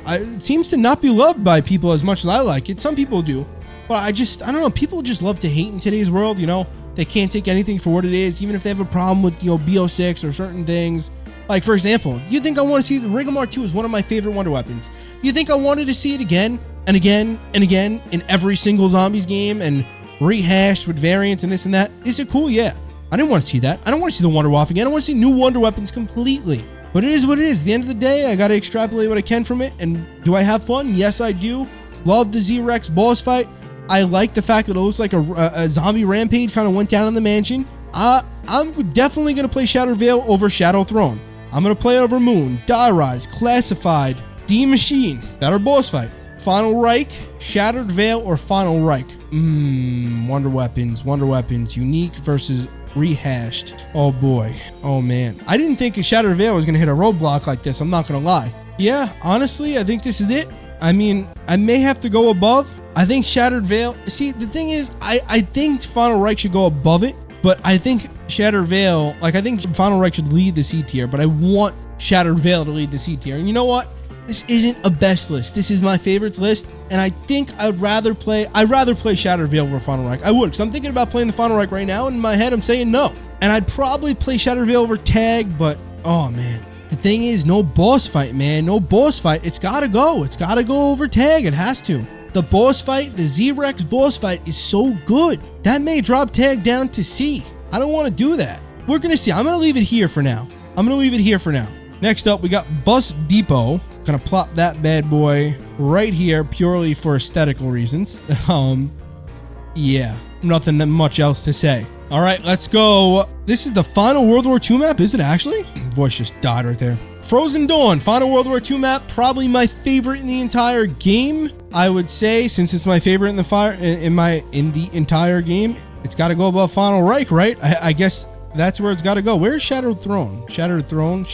It seems to not be loved by people as much as I like it. Some people do, but I don't know. People just love to hate in today's world, you know? They can't take anything for what it is, even if they have a problem with, you know, BO6 or certain things. Like, for example, do you think I want to see the Rigomar 2 is one of my favorite wonder weapons? Do you think I wanted to see it again and again and again in every single Zombies game and rehashed with variants and this and that? Is it cool? Yeah. I didn't want to see that. I don't want to see the Wonder Waff again. I want to see new wonder weapons completely. But it is what it is. At the end of the day, I got to extrapolate what I can from it. And do I have fun? Yes, I do. Love the Z-Rex boss fight. I like the fact that it looks like a zombie rampage kind of went down in the mansion. I'm definitely going to play Shattered Veil over Shadow Throne. I'm going to play over Moon, Die Rise, Classified, D Machine, better boss fight. Final Reich, Shattered Veil, or Final Reich? Wonder weapons, unique versus rehashed. Oh boy, oh man. I didn't think a Shattered Veil was gonna hit a roadblock like this, I'm not gonna lie. Yeah, honestly, I think this is it. I mean, I may have to go above. I think Shattered Veil, see, the thing is, I think Final Reich should go above it, but I think Shattered Veil, like I think Final Reich should lead the C tier, but I want Shattered Veil to lead the C tier. And you know what? This isn't a best list. This is my favorites list, and I think I'd rather play Shattered Veil over Final Reich. I would, because I'm thinking about playing the Final Reich right now, and in my head I'm saying no. And I'd probably play Shattered Veil over Tag, but oh man. The thing is, no boss fight, man. No boss fight. It's gotta go. It's gotta go over Tag. It has to. The boss fight, the Z-Rex boss fight is so good. That may drop Tag down to C. I don't want to do that. We're gonna see. I'm gonna leave it here for now. Next up, we got Bus Depot. Gonna plop that bad boy right here purely for aesthetical reasons. Yeah, nothing that much else to say. All right, let's go. This is the final World War II map, is it actually? Voice just died right there. Frozen Dawn, final World War II map, probably my favorite in the entire game. I would say, since it's my favorite in the entire game, it's got to go above Final Reich, right? I guess that's where it's got to go. Where's Shadow Throne? Shadow Throne.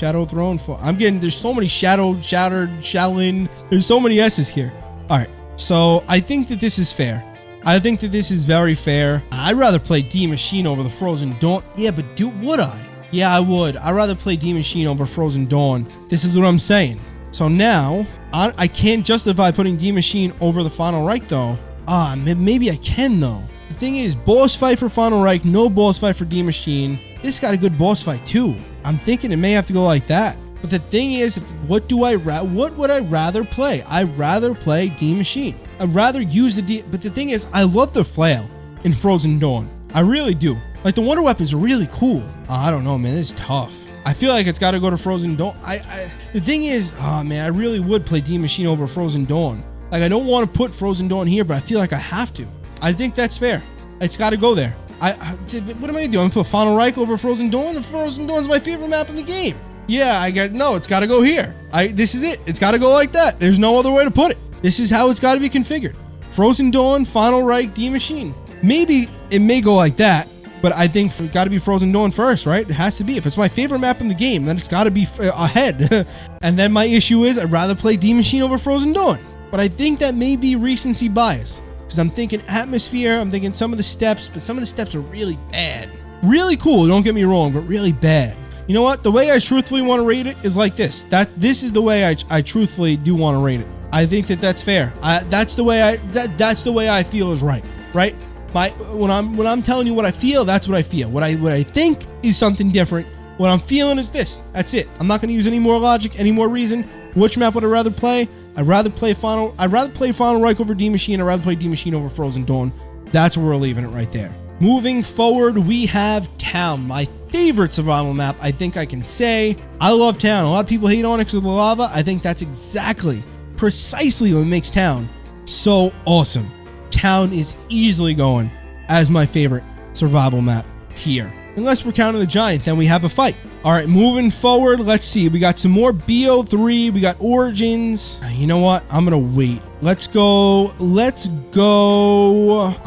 I'm getting, there's so many Shattered, Shaolin. There's so many S's here. All right, so I think that this is fair. I think that this is very fair. I'd rather play D Machine over the Frozen Dawn. Yeah, but would I? Yeah, I would. I'd rather play D Machine over Frozen Dawn. This is what I'm saying. So now, I can't justify putting D Machine over the Final Reich though. Maybe I can though. The thing is, boss fight for Final Reich, no boss fight for D Machine. This got a good boss fight too. I'm thinking it may have to go like that. But the thing is, what would I rather play? I'd rather play D Machine. I'd rather use the D, but the thing is, I love the flail in Frozen Dawn. I really do. Like, the wonder weapons are really cool. I don't know, man, this is tough. I feel like it's got to go to Frozen Dawn. The thing is, oh man, I really would play D Machine over Frozen Dawn. Like, I don't want to put Frozen Dawn here, but I feel like I have to. I think that's fair. It's got to go there. What am I gonna do? I'm gonna put Final Reich over Frozen Dawn, and Frozen Dawn's my favorite map in the game. Yeah, no, it's gotta go here. This is it. It's gotta go like that. There's no other way to put it. This is how it's gotta be configured. Frozen Dawn, Final Reich, D Machine. Maybe it may go like that, but I think it's gotta be Frozen Dawn first, right? It has to be. If it's my favorite map in the game, then it's gotta be ahead. And then my issue is, I'd rather play D Machine over Frozen Dawn. But I think that may be recency bias. Because I'm thinking atmosphere, I'm thinking some of the steps, but some of the steps are really bad. Really cool, don't get me wrong, but really bad. You know what? The way I truthfully want to rate it is like this. This is the way I truthfully do want to rate it. I think that that's fair. That's the way I feel is right. Right? When I'm telling you what I feel, that's what I feel. What I think is something different. What I'm feeling is this. That's it. I'm not going to use any more logic, any more reason. Which map would I rather play? I'd rather play Final Reich over D Machine. I'd rather play D Machine over Frozen Dawn. That's where we're leaving it right there. Moving forward, we have Town, my favorite survival map. I think I can say I love Town. A lot of people hate on it because of the lava. I think that's precisely what makes Town so awesome. Town is easily going as my favorite survival map here. Unless we're counting the Giant, then we have a fight. All right, moving forward, let's see. We got some more BO3. We got Origins. You know what? I'm going to wait. Let's go. I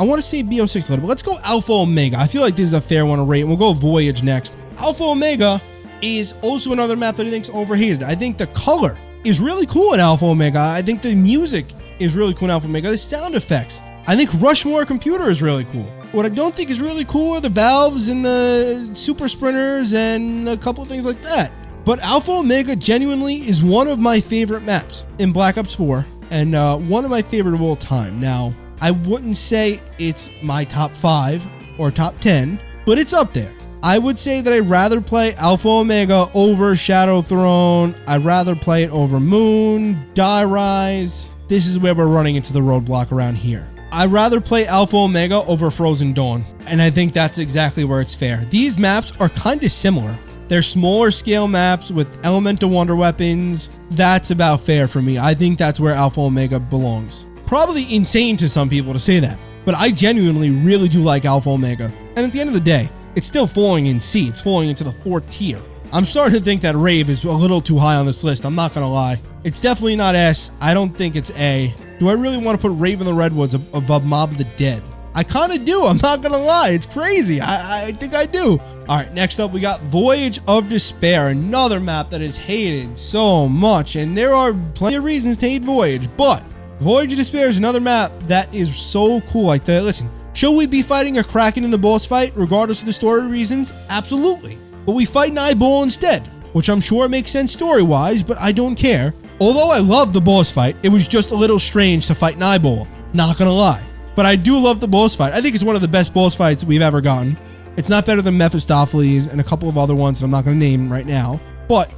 want to say BO6 a little bit. Let's go Alpha Omega. I feel like this is a fair one to rate. We'll go Voyage next. Alpha Omega is also another map that I think is overhated. I think the color is really cool in Alpha Omega. I think the music is really cool in Alpha Omega. The sound effects. I think Rushmore Computer is really cool. What I don't think is really cool are the valves and the super sprinters and a couple of things like that. But Alpha Omega genuinely is one of my favorite maps in Black Ops 4 and one of my favorite of all time. Now, I wouldn't say it's my top 5 or top 10, but it's up there. I would say that I'd rather play Alpha Omega over Shadow Throne. I'd rather play it over Moon, Die Rise. This is where we're running into the roadblock around here. I'd rather play Alpha Omega over Frozen Dawn, and I think that's exactly where it's fair. These maps are kind of similar. They're smaller scale maps with elemental wonder weapons. That's about fair for me. I think that's where Alpha Omega belongs. Probably insane to some people to say that, but I genuinely really do like Alpha Omega. And at the end of the day, it's still falling in C. It's falling into the 4th tier. I'm starting to think that Rave is a little too high on this list. I'm not going to lie. It's definitely not S. I don't think it's A. Do I really want to put Rave in the Redwoods above Mob of the Dead? I kind of do. I'm not going to lie. It's crazy. I think I do. All right, next up, we got Voyage of Despair, another map that is hated so much. And there are plenty of reasons to hate Voyage, but Voyage of Despair is another map that is so cool. Like, listen, should we be fighting a Kraken in the boss fight, regardless of the story reasons? Absolutely. But we fight an eyeball instead, which I'm sure makes sense story-wise, but I don't care. Although I love the boss fight, it was just a little strange to fight an eyeball. Not gonna lie. But I do love the boss fight. I think it's one of the best boss fights we've ever gotten. It's not better than Mephistopheles and a couple of other ones that I'm not gonna name right now. But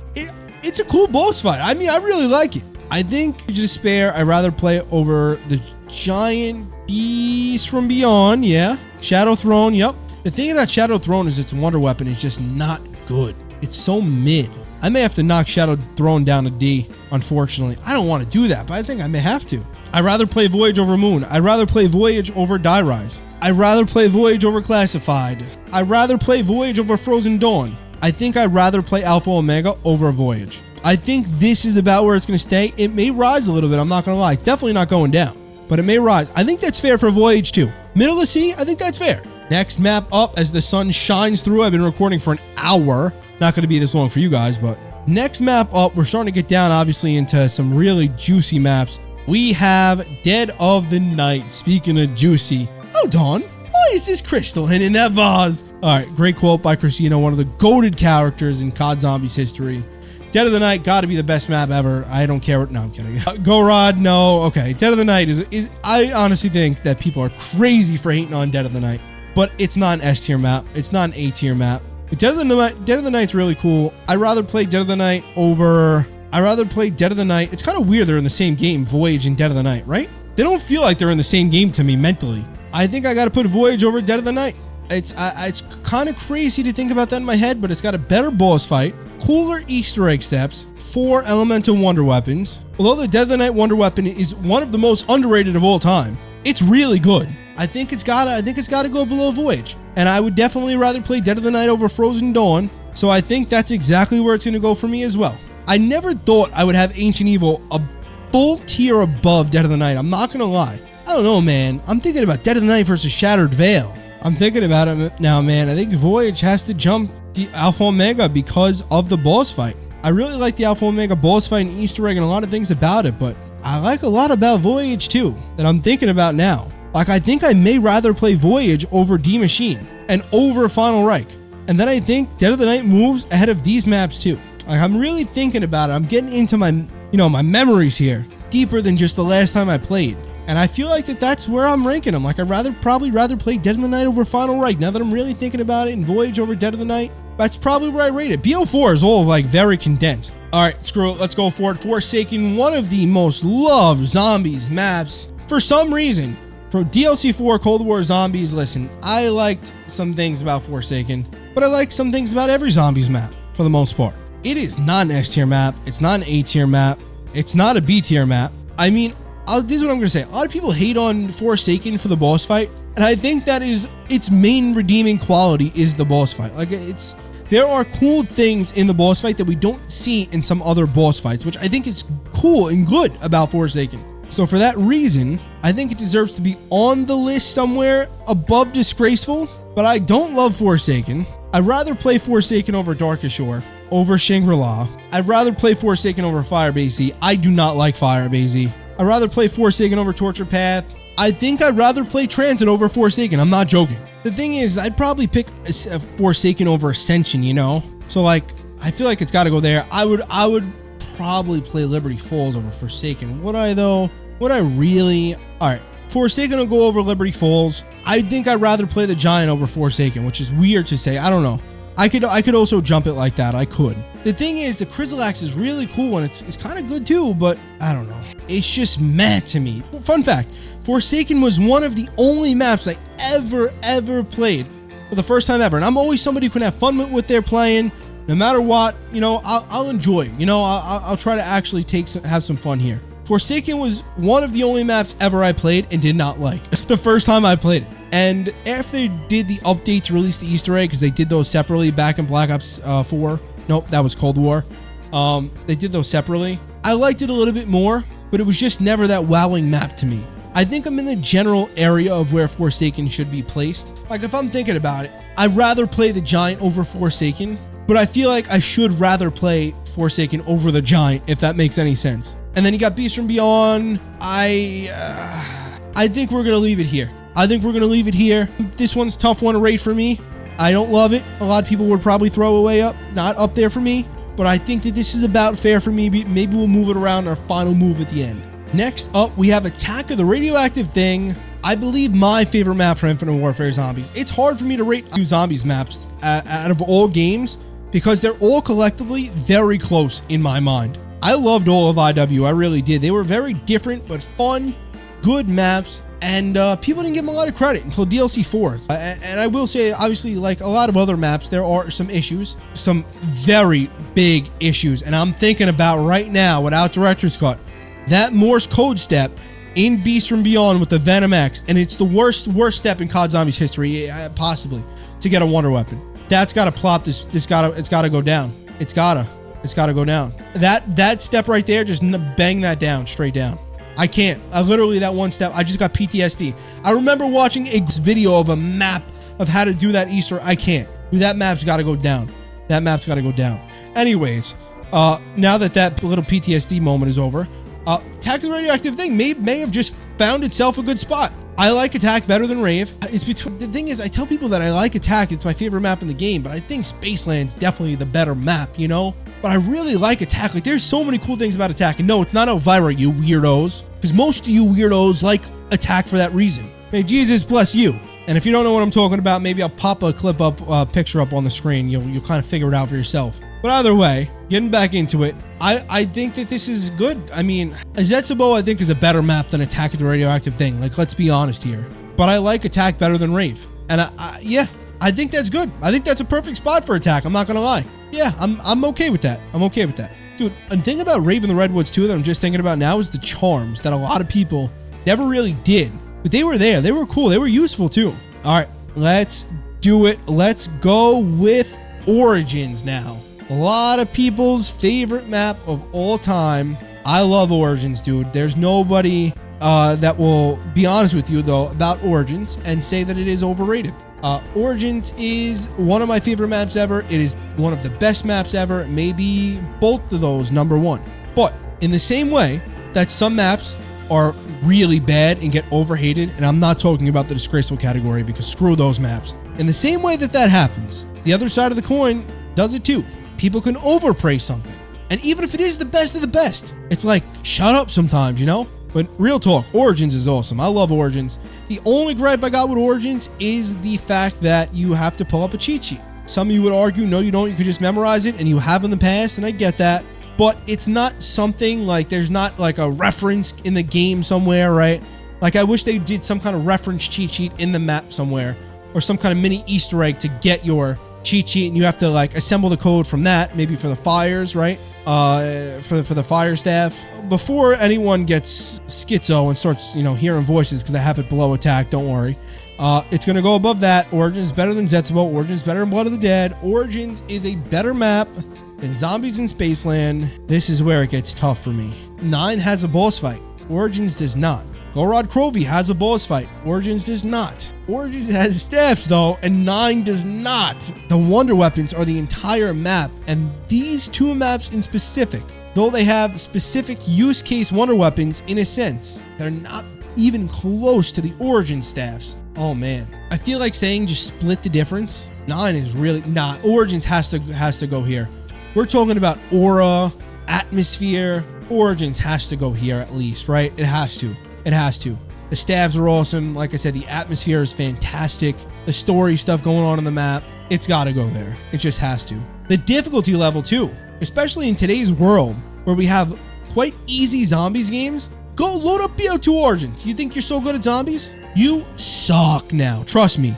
it's a cool boss fight. I mean, I really like it. I think Voyage of Despair, I'd rather play it over the Giant Beast from Beyond. Yeah. Shadow Throne, yep. The thing about Shadow Throne is its wonder weapon is just not good. It's so mid. I may have to knock Shadow Throne down to D, unfortunately. I don't want to do that, but I think I may have to. I'd rather play Voyage over Moon. I'd rather play Voyage over Die Rise. I'd rather play Voyage over Classified. I'd rather play Voyage over Frozen Dawn. I think I'd rather play Alpha Omega over Voyage. I think this is about where it's going to stay. It may rise a little bit, I'm not going to lie. It's definitely not going down, but it may rise. I think that's fair for Voyage too. Middle of C, I think that's fair. Next map up as the sun shines through. I've been recording for an hour. Not going to be this long for you guys, but next map up, we're starting to get down obviously into some really juicy maps. We have Dead of the Night. Speaking of juicy, hold on. Why is this crystal in that vase? All right, great quote by Christina, one of the goated characters in CoD Zombies history. Dead of the Night got to be the best map ever. I don't care what. No, I'm kidding. Go Rod. No. Okay. Dead of the Night is. I honestly think that people are crazy for hating on Dead of the Night, but it's not an S tier map. It's not an A tier map. Dead of the Night's really cool. I'd rather play Dead of the Night over. I'd rather play Dead of the Night. It's kind of weird they're in the same game, Voyage and Dead of the Night, right? They don't feel like they're in the same game to me mentally. I think I got to put Voyage over Dead of the Night. It's kind of crazy to think about that in my head, but it's got a better boss fight, cooler Easter egg steps, 4 elemental wonder weapons. Although the Dead of the Night wonder weapon is one of the most underrated of all time, it's really good. I think it's gotta go below Voyage. And I would definitely rather play Dead of the Night over Frozen Dawn. So I think that's exactly where it's gonna go for me as well. I never thought I would have Ancient Evil a full tier above Dead of the Night. I'm not gonna lie. I don't know, man. I'm thinking about Dead of the Night versus Shattered Veil. I'm thinking about it now, man. I think Voyage has to jump the Alpha Omega because of the boss fight. I really like the Alpha Omega boss fight and Easter egg and a lot of things about it, but I like a lot about Voyage too that I'm thinking about now. Like, I think I may rather play Voyage over D Machine and over Final Reich. And then I think Dead of the Night moves ahead of these maps too. Like, I'm really thinking about it. I'm getting into my, my memories here, deeper than just the last time I played. And I feel like that's where I'm ranking them. Like, I'd probably rather play Dead of the Night over Final Reich. Now that I'm really thinking about it, and Voyage over Dead of the Night, that's probably where I rate it. BO4 is all like very condensed. All right, screw it. Let's go for it. Forsaken, one of the most loved Zombies maps for some reason. For DLC 4 Cold War Zombies, listen, I liked some things about Forsaken, but I like some things about every Zombies map for the most part. It is not an S tier map. It's not an A tier map. It's not a B tier map. I mean, this is what I'm going to say. A lot of people hate on Forsaken for the boss fight, and I think that is its main redeeming quality is the boss fight. Like, there are cool things in the boss fight that we don't see in some other boss fights, which I think is cool and good about Forsaken. So for that reason, I think it deserves to be on the list somewhere above Disgraceful, but I don't love Forsaken. I'd rather play Forsaken over Darkest Shore, over Shangri-La. I'd rather play Forsaken over Firebase. I do not like Firebase. I'd rather play Forsaken over Torture Path. I think I'd rather play Transit over Forsaken. I'm not joking. The thing is, I'd probably pick a Forsaken over Ascension, you know? So like, I feel like it's got to go there. I would probably play Liberty Falls over Forsaken. Would I though? Would I really? All right, Forsaken will go over Liberty Falls. I think I'd rather play the Giant over Forsaken, which is weird to say. I don't know. I could also jump it like that. I could. The thing is, the Chrysalax is really cool and it's kind of good too, but I don't know. It's just meh to me. Fun fact, Forsaken was one of the only maps I ever played for the first time ever. And I'm always somebody who can have fun with what they're playing. No matter what, you know, I'll enjoy, you know, I'll try to actually have some fun here. Forsaken was one of the only maps ever I played and did not like the first time I played it. And after they did the update to release the Easter egg, because they did those separately back in Black Ops 4. Nope, that was Cold War. They did those separately. I liked it a little bit more, but it was just never that wowing map to me. I think I'm in the general area of where Forsaken should be placed. Like if I'm thinking about it, I'd rather play the Giant over Forsaken, but I feel like I should rather play Forsaken over the Giant, if that makes any sense. And then you got Beast from Beyond. I think we're going to leave it here. I think we're going to leave it here. This one's a tough one to rate for me. I don't love it. A lot of people would probably throw away not up there for me, but I think that this is about fair for me. Maybe we'll move it around our final move at the end. Next up, we have Attack of the Radioactive Thing. I believe my favorite map for Infinite Warfare Zombies. It's hard for me to rate 2 Zombies maps out of all games because they're all collectively very close in my mind. I loved all of IW, I really did. They were very different but fun, good maps, and people didn't give them a lot of credit until DLC 4. And I will say, obviously, like a lot of other maps, there are some issues, some very big issues, and I'm thinking about right now, without Director's Cut, that Morse code step in Beast from Beyond with the Venom X, and it's the worst step in CoD Zombies history, possibly, to get a wonder weapon. That's got to plop. It's got to go down. It's got to go down. That step right there, just bang that down, straight down. I can't. Literally that one step, I just got PTSD. I remember watching a video of a map of how to do that Easter. I can't. That map's got to go down. That map's got to go down. Anyways, now that little PTSD moment is over, Attack of the Radioactive Thing may have just found itself a good spot. I like Attack better than Rave. The thing is, I tell people that I like Attack. It's my favorite map in the game, but I think Spaceland's definitely the better map, you know? But I really like Attack. Like, there's so many cool things about Attack. And no, it's not Elvira, you weirdos. Because most of you weirdos like Attack for that reason. May Jesus bless you. And if you don't know what I'm talking about, maybe I'll pop a clip up, picture up on the screen. You'll kind of figure it out for yourself. But either way, getting back into it, I think that this is good. I mean, Zetsubo I think is a better map than Attack of the Radioactive Thing. Like, let's be honest here. But I like Attack better than Rave. And yeah, I think that's good. I think that's a perfect spot for Attack. I'm not gonna lie. Yeah, I'm okay with that. I'm okay with that. Dude, and the thing about Rave in the Redwoods too that I'm just thinking about now is the charms that a lot of people never really did. But they were there. They were cool. They were useful too. All right, let's do it. Let's go with Origins now. A lot of people's favorite map of all time. I love Origins, dude. There's nobody that will be honest with you, though, about Origins and say that it is overrated. Origins is one of my favorite maps ever. It is one of the best maps ever. Maybe both of those, #1. But in the same way that some maps are really bad and get overhated, and I'm not talking about the disgraceful category because screw those maps. In the same way that happens, the other side of the coin does it too. People can overpraise something. And even if it is the best of the best, it's like, shut up sometimes, you know? But real talk, Origins is awesome. I love Origins. The only gripe I got with Origins is the fact that you have to pull up a cheat sheet. Some of you would argue, no, you don't. You could just memorize it, and you have in the past, and I get that. But it's not something like, there's not like a reference in the game somewhere, right? Like, I wish they did some kind of reference cheat sheet in the map somewhere, or some kind of mini Easter egg to get your cheat sheet, and you have to like assemble the code from that, maybe for the fires, right? For the fire staff. Before anyone gets schizo and starts, you know, hearing voices because they have it below Attack, don't worry. It's gonna go above that. Origins better than Zetsubo. Origins better than Blood of the Dead. Origins is a better map than Zombies in Spaceland. This is where it gets tough for me. 9 has a boss fight. Origins does not. Gorod Krovi has a boss fight. Origins does not. Origins has staffs though, and 9 does not. The wonder weapons are the entire map, and these 2 maps in specific though they have specific use case wonder weapons in a sense, they're not even close to the Origin staffs. Oh man, I feel like saying just split the difference. 9 is really Origins has to go here. We're talking about aura, atmosphere. Origins has to go here at least, right? It has to. It has to. The staffs are awesome. Like I said, the atmosphere is fantastic. The story stuff going on the map, it's got to go there. It just has to. The difficulty level too, especially in today's world where we have quite easy zombies games. Go load up BO2 Origins. You think you're so good at zombies? You suck now. Trust me.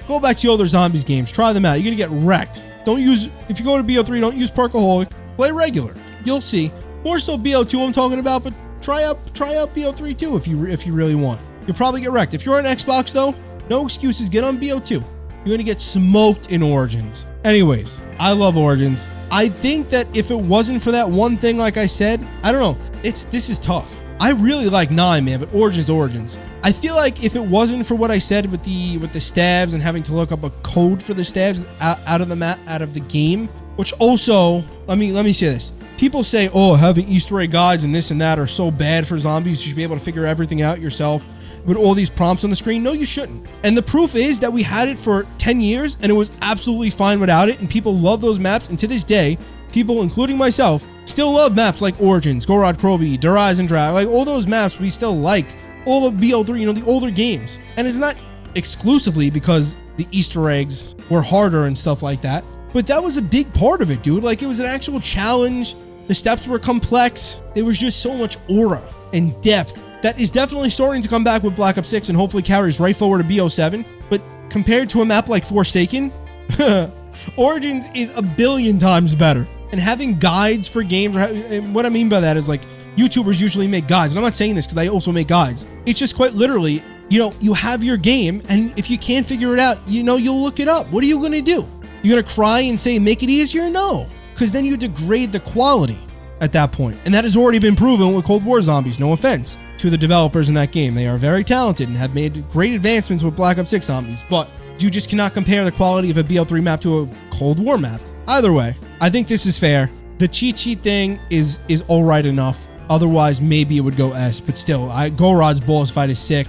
Go back to the other zombies games. Try them out. You're going to get wrecked. Don't use, if you go to BO3, don't use Perkaholic. Play regular. You'll see. More so BO2 I'm talking about, but try out BO3 too if you really want. You'll probably get wrecked. If you're on Xbox though, no excuses. Get on BO2. You're going to get smoked in Origins. Anyways, I love Origins. I think that if it wasn't for that one thing, like I said, I don't know. This is tough. I really like 9, man, but Origins. I feel like if it wasn't for what I said with the staves and having to look up a code for the staves out of the map, out of the game, which also, let me say this. People say, oh, having Easter egg guides and this and that are so bad for zombies. You should be able to figure everything out yourself with all these prompts on the screen. No, you shouldn't. And the proof is that we had it for 10 years and it was absolutely fine without it. And people love those maps. And to this day, people, including myself, still love maps like Origins, Gorod Krovi, Der Eisendrache, like all those maps we still like. All of BO3, the older games. And it's not exclusively because the Easter eggs were harder and stuff like that. But that was a big part of it, dude. Like, it was an actual challenge. The steps were complex. There was just so much aura and depth that is definitely starting to come back with Black Ops 6 and hopefully carries right forward to BO7. But compared to a map like Forsaken, Origins is a billion times better. And having guides for games, and what I mean by that is like, YouTubers usually make guides. And I'm not saying this because I also make guides. It's just quite literally, you have your game, and if you can't figure it out, you'll look it up. What are you going to do? You're going to cry and say, make it easier? No, because then you degrade the quality at that point. And that has already been proven with Cold War Zombies. No offense to the developers in that game. They are very talented and have made great advancements with Black Ops 6 Zombies, but you just cannot compare the quality of a BO3 map to a Cold War map. Either way, I think this is fair. The cheat sheet thing is all right enough. Otherwise, maybe it would go S, but still, Gorod's boss fight is sick.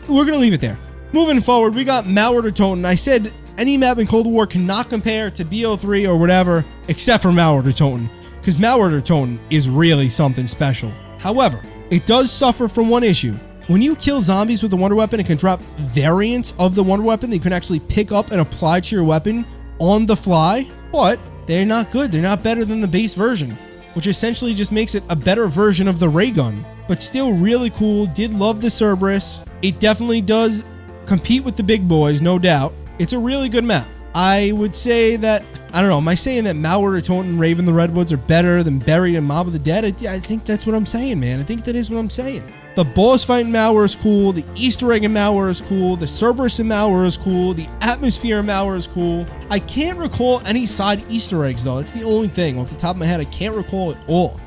We're going to leave it there. Moving forward, we got Malware to Toten. I said any map in Cold War cannot compare to BO3 or whatever, except for Malware to Toten, because Malware to Toten is really something special. However, it does suffer from one issue. When you kill zombies with the Wonder Weapon, it can drop variants of the Wonder Weapon that you can actually pick up and apply to your weapon on the fly, but they're not good. They're not better than the base version, which essentially just makes it a better version of the ray gun, but still really cool. Did love the Cerberus. It definitely does compete with the big boys, no doubt. It's a really good map. I would say that, I don't know, am I saying that Malware to Toten and Raven the Redwoods are better than Buried and Mob of the Dead? I think that's what I'm saying, man. I think that is what I'm saying. The boss fight in Malware is cool. The Easter egg in Malware is cool. The Cerberus in Malware is cool. The atmosphere in Malware is cool. I can't recall any side Easter eggs, though. That's the only thing. Off the top of my head, I can't recall it all.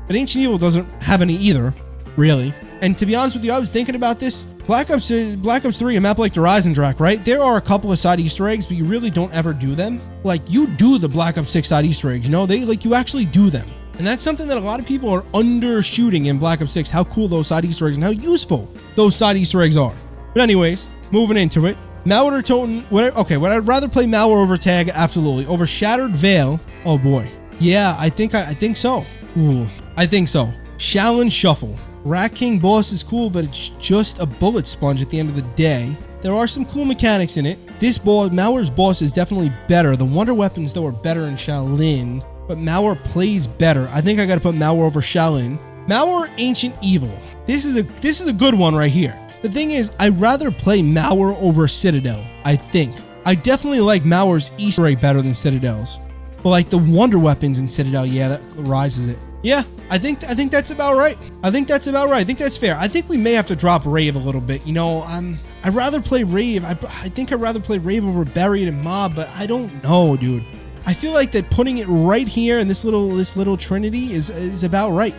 But Ancient Evil doesn't have any either, really. And to be honest with you, I was thinking about this. Black Ops 3, a map like Der Eisendrache, right? There are a couple of side Easter eggs, but you really don't ever do them. Like, you do the Black Ops 6 side Easter eggs, you actually do them. And that's something that a lot of people are undershooting in Black Ops 6, how cool those side Easter eggs and how useful those side Easter eggs are. But anyways, moving into it. Malware to Toten, would I rather play Malware over Tag? Absolutely. Over Shattered Veil? Oh boy. Yeah, I think so. Ooh, I think so. Shaolin Shuffle. Rat King boss is cool, but it's just a bullet sponge at the end of the day. There are some cool mechanics in it. This boss, Malware's boss, is definitely better. The Wonder Weapons, though, are better in Shaolin, but Malware plays better. I think I gotta put Malware over Shaolin. Malware Ancient Evil. This is a good one right here. The thing is, I'd rather play Malware over Citadel, I think. I definitely like Malware's Easter egg better than Citadel's. But like the Wonder Weapons in Citadel, yeah, that rises it. Yeah, I think that's about right. I think that's fair. I think we may have to drop Rave a little bit. I'd rather play Rave. I think I'd rather play Rave over Buried and Mob, but I don't know, dude. I feel like that putting it right here in this little trinity is about right.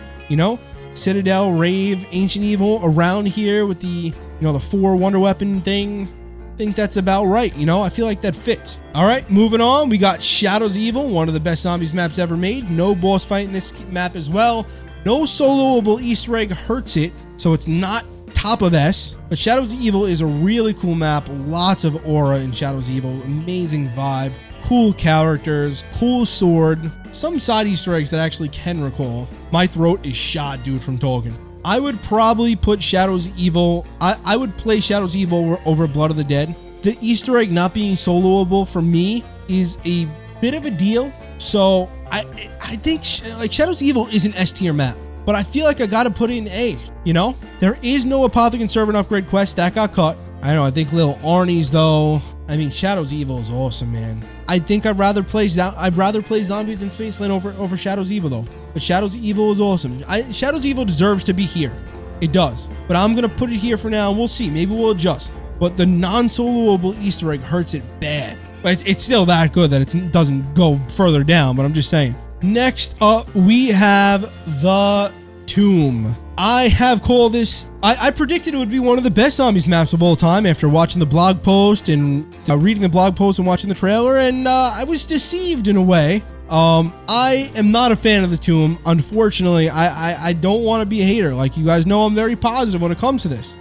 Citadel, Rave, Ancient Evil around here with the the 4 Wonder Weapon thing. think that's about right. You know, I feel like that fits. All right, moving on. We got Shadows of Evil, one of the best zombies maps ever made. No boss fight in this map as well. No soloable Easter egg hurts it, so it's not top of S. But Shadows of Evil is a really cool map. Lots of aura in Shadows of Evil. Amazing vibe. Cool characters. Cool sword. Some side Easter eggs that I actually can recall. My throat is shot, dude, from talking. I would probably put Shadows of Evil. I would play Shadows of Evil over Blood of the Dead. The Easter egg not being soloable for me is a bit of a deal. So I think like Shadows of Evil is an S tier map, but I feel like I gotta put it in A. You know, there is no Apothecon Servant upgrade quest that got cut. I know. I think Little Arnie's though. I mean, Shadows of Evil is awesome, man. I think I'd rather play Zombies in Spaceland over Shadows of Evil though. But Shadows of Evil is awesome. Shadows of Evil deserves to be here. It does. But I'm gonna put it here for now, and we'll see. Maybe we'll adjust. But the non-soloable Easter egg hurts it bad. But it's still that good that it doesn't go further down, but I'm just saying. Next up, we have the Tomb. I have called this, I predicted it would be one of the best zombies maps of all time after watching the blog post and reading the blog post and watching the trailer, and I was deceived in a way. I am not a fan of the Tomb. Unfortunately, I don't want to be a hater. Like, you guys know I'm very positive when it comes to this.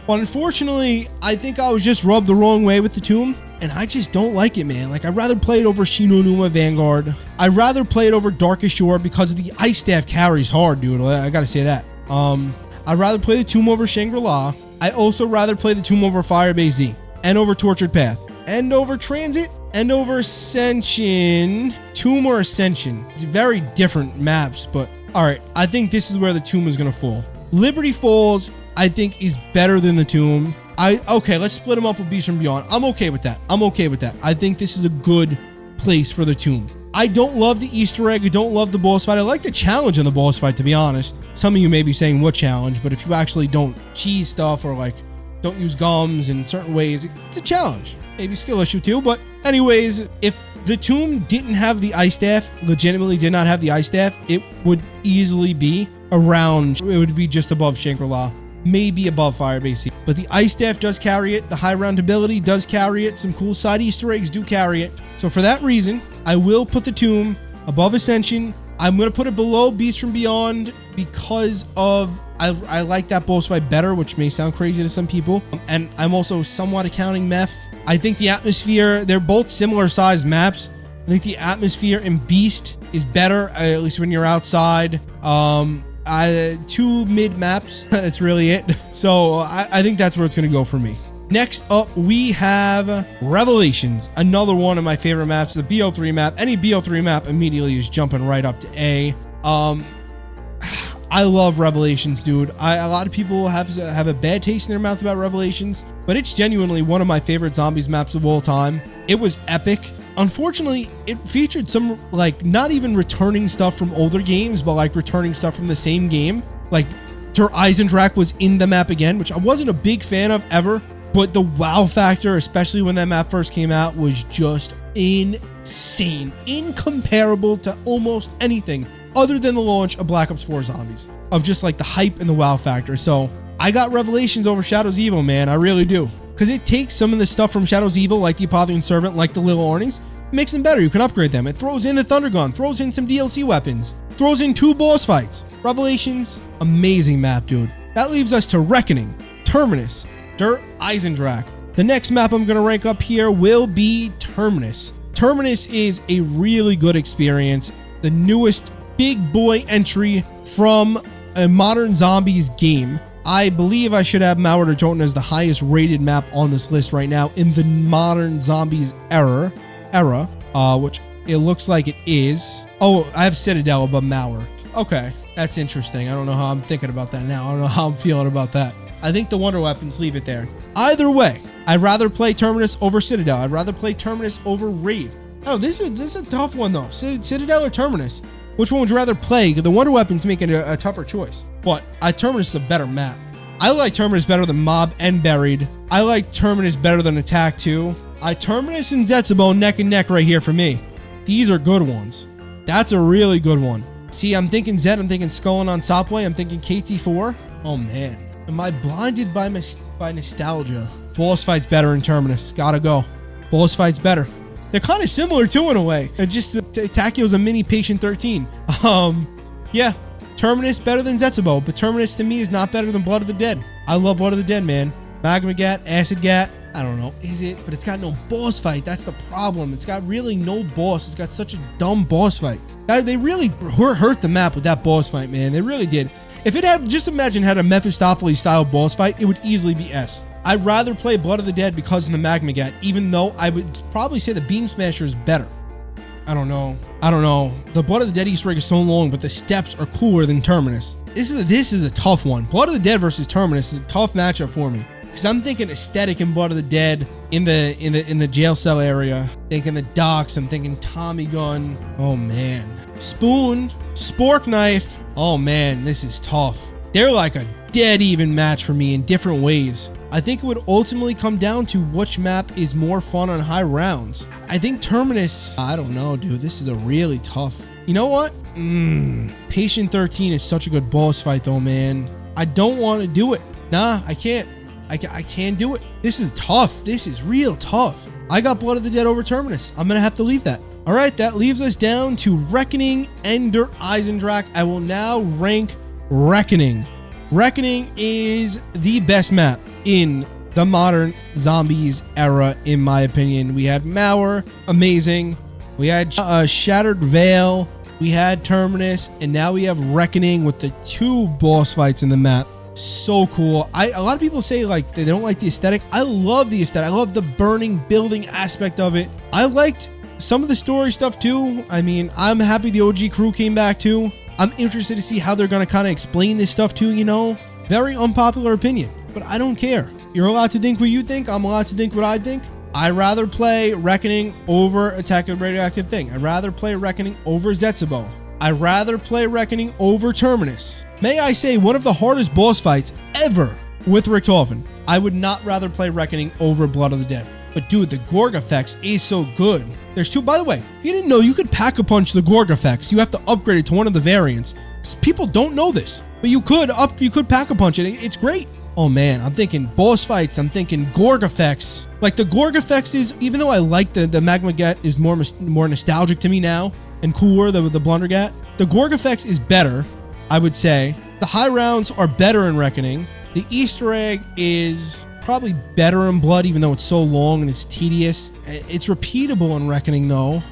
But unfortunately, I think I was just rubbed the wrong way with the Tomb, and I just don't like it, man. Like, I'd rather play it over Shinonuma Vanguard. I'd rather play it over Darkest Shore because the Ice Staff carries hard, dude. I gotta say that. I'd rather play the Tomb over Shangri-La. I also rather play the Tomb over Firebase Z, and over Tortured Path, and over Transit, and over Ascension. Tomb or Ascension. It's very different maps, but alright, I think this is where the Tomb is gonna fall. Liberty Falls, I think, is better than the Tomb. Okay, let's split them up with Beast from Beyond. I'm okay with that. I'm okay with that. I think this is a good place for the Tomb. I don't love the Easter egg. I don't love the boss fight. I like the challenge in the boss fight, to be honest. Some of you may be saying, what challenge? But if you actually don't cheese stuff or like don't use gums in certain ways, it's a challenge. Maybe skill issue too. But anyways, if the Tomb didn't have the Ice Staff, legitimately did not have the Ice Staff, it would easily be around, it would be just above Shangri-La, maybe above Firebase. But the Ice Staff does carry it. The high round ability does carry it. Some cool side Easter eggs do carry it. So for that reason, I will put the Tomb above Ascension. I'm going to put it below Beast from Beyond because of, I like that boss fight better, which may sound crazy to some people. And I'm also somewhat accounting Meth. I think the atmosphere, they're both similar sized maps. I think the atmosphere in Beast is better, at least when you're outside. Two mid maps, that's really it. So I think that's where it's going to go for me. Next up, we have Revelations, another one of my favorite maps, the BO3 map. Any BO3 map immediately is jumping right up to A. I love Revelations, dude. A lot of people have a bad taste in their mouth about Revelations, but it's genuinely one of my favorite zombies maps of all time. It was epic. Unfortunately, it featured some, like, not even returning stuff from older games, but like returning stuff from the same game. Like, Der Eisendrache was in the map again, which I wasn't a big fan of ever. But the wow factor, especially when that map first came out, was just insane. Incomparable to almost anything other than the launch of Black Ops 4 Zombies. Of just like the hype and the wow factor. So I got Revelations over Shadows of Evil, man. I really do. Because it takes some of the stuff from Shadows of Evil, like the Apothecon Servant, like the Little Arnie's, makes them better. You can upgrade them. It throws in the Thunder Gun, throws in some DLC weapons, throws in 2 boss fights. Revelations, amazing map, dude. That leaves us to Reckoning, Terminus, Der Eisendrache. The next map I'm going to rank up here will be Terminus. Terminus is a really good experience. The newest big boy entry from a modern zombies game. I believe I should have Mauer der Toten as the highest rated map on this list right now in the modern zombies era, which it looks like it is. Oh, I have Citadel above Mauer. Okay, that's interesting. I don't know how I'm thinking about that now. I don't know how I'm feeling about that. I think the wonder weapons leave it there. Either way, I'd rather play Terminus over Citadel. I'd rather play Terminus over Rave. Oh, this is a tough one though. Citadel or Terminus? Which one would you rather play? Because the wonder weapons make it a tougher choice. But Terminus is a better map. I like Terminus better than Mob and Buried. I like Terminus better than Attack 2. Terminus and Zetsubou neck and neck right here for me. These are good ones. That's a really good one. See, I'm thinking Zed, I'm thinking Skullin on Sopway, I'm thinking KT4. Oh man. Am I blinded by nostalgia? Boss fight's better in Terminus. Gotta go. Boss fight's better. They're kind of similar too in a way. They're just Takio's a mini Patient 13. Yeah, Terminus better than Zetsubo, but Terminus to me is not better than Blood of the Dead. I love Blood of the Dead, man. Magma Gat, Acid Gat. I don't know, is it? But it's got no boss fight. That's the problem. It's got really no boss. It's got such a dumb boss fight. They really hurt the map with that boss fight, man. They really did. If it had, just imagine had a Mephistopheles style boss fight, it would easily be S. I'd rather play Blood of the Dead because of the Magma Gat, even though I would probably say the Beam Smasher is better. I don't know. The Blood of the Dead Easter egg is so long, but the steps are cooler than Terminus. This is a tough one. Blood of the Dead versus Terminus is a tough matchup for me. Because I'm thinking aesthetic in Blood of the Dead in the jail cell area. Thinking the docks. I'm thinking Tommy gun. Oh man. Spoon. Spork knife. Oh man, this is tough. They're like a dead even match for me in different ways. I think it would ultimately come down to which map is more fun on high rounds. I think Terminus, I don't know, dude. This is a really tough. You know what? Patient 13 is such a good boss fight though, man. I don't want to do it. Nah, I can't. I can't do it. This is tough. This is real tough. I got Blood of the Dead over Terminus. I'm going to have to leave that. All right, that leaves us down to Reckoning and Der Eisendrache. I will now rank Reckoning. Reckoning is the best map in the modern Zombies era, in my opinion. We had Mauer, amazing. We had Shattered Veil. We had Terminus. And now we have Reckoning with the 2 boss fights in the map. So cool. A lot of people say like they don't like the aesthetic. I love the aesthetic. I love the burning building aspect of it. I liked some of the story stuff too. I mean, I'm happy the OG crew came back too. I'm interested to see how they're going to kind of explain this stuff too, you know. Very unpopular opinion, but I don't care. You're allowed to think what you think. I'm allowed to think what I think. I'd rather play Reckoning over Attack of the Radioactive Thing. I'd rather play Reckoning over Zetsubo. I'd rather play Reckoning over Terminus. May I say, one of the hardest boss fights ever with Richtofen. I would not rather play Reckoning over Blood of the Dead. But dude, the Gorg effects is so good. There's 2, by the way, if you didn't know, you could Pack-a-Punch the Gorg effects. You have to upgrade it to one of the variants. People don't know this, but you could Pack-a-Punch it. It's great. Oh man, I'm thinking boss fights. I'm thinking Gorg effects. Like the Gorg effects is, even though I like the Magma Gat is more nostalgic to me now and cooler than the Blunder Gat, the Gorg effects is better. I would say the high rounds are better in Reckoning. The Easter egg is probably better in Blood, even though it's so long and it's tedious. It's repeatable in Reckoning though.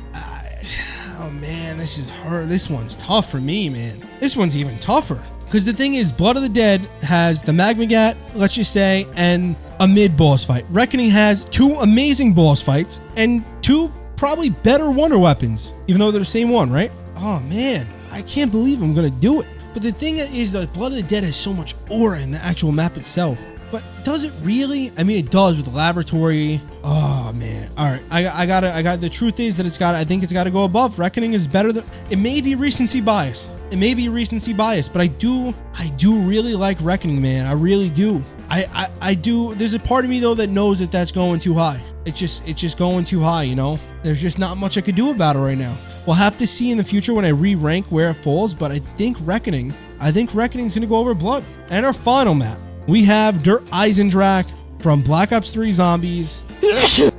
Oh man, this is hard. This one's tough for me, man. This one's even tougher. Because the thing is, Blood of the Dead has the Magma Gat, let's just say, and a mid-boss fight. Reckoning has 2 amazing boss fights and 2 probably better wonder weapons, even though they're the same one, right? Oh man, I can't believe I'm gonna do it. But the thing is that Blood of the Dead has so much aura in the actual map itself. But does it really? I mean, it does with the laboratory. Oh man. All right, I got. The truth is that I think it's got to go above. Reckoning is better than. It may be recency bias. But I do really like Reckoning, man. I really do. I do. There's a part of me though that knows that that's going too high. It's just going too high, you know? There's just not much I could do about it right now. We'll have to see in the future when I re-rank where it falls, but I think Reckoning's gonna go over Blood. And our final map, we have Der Eisendrache from Black Ops 3 Zombies.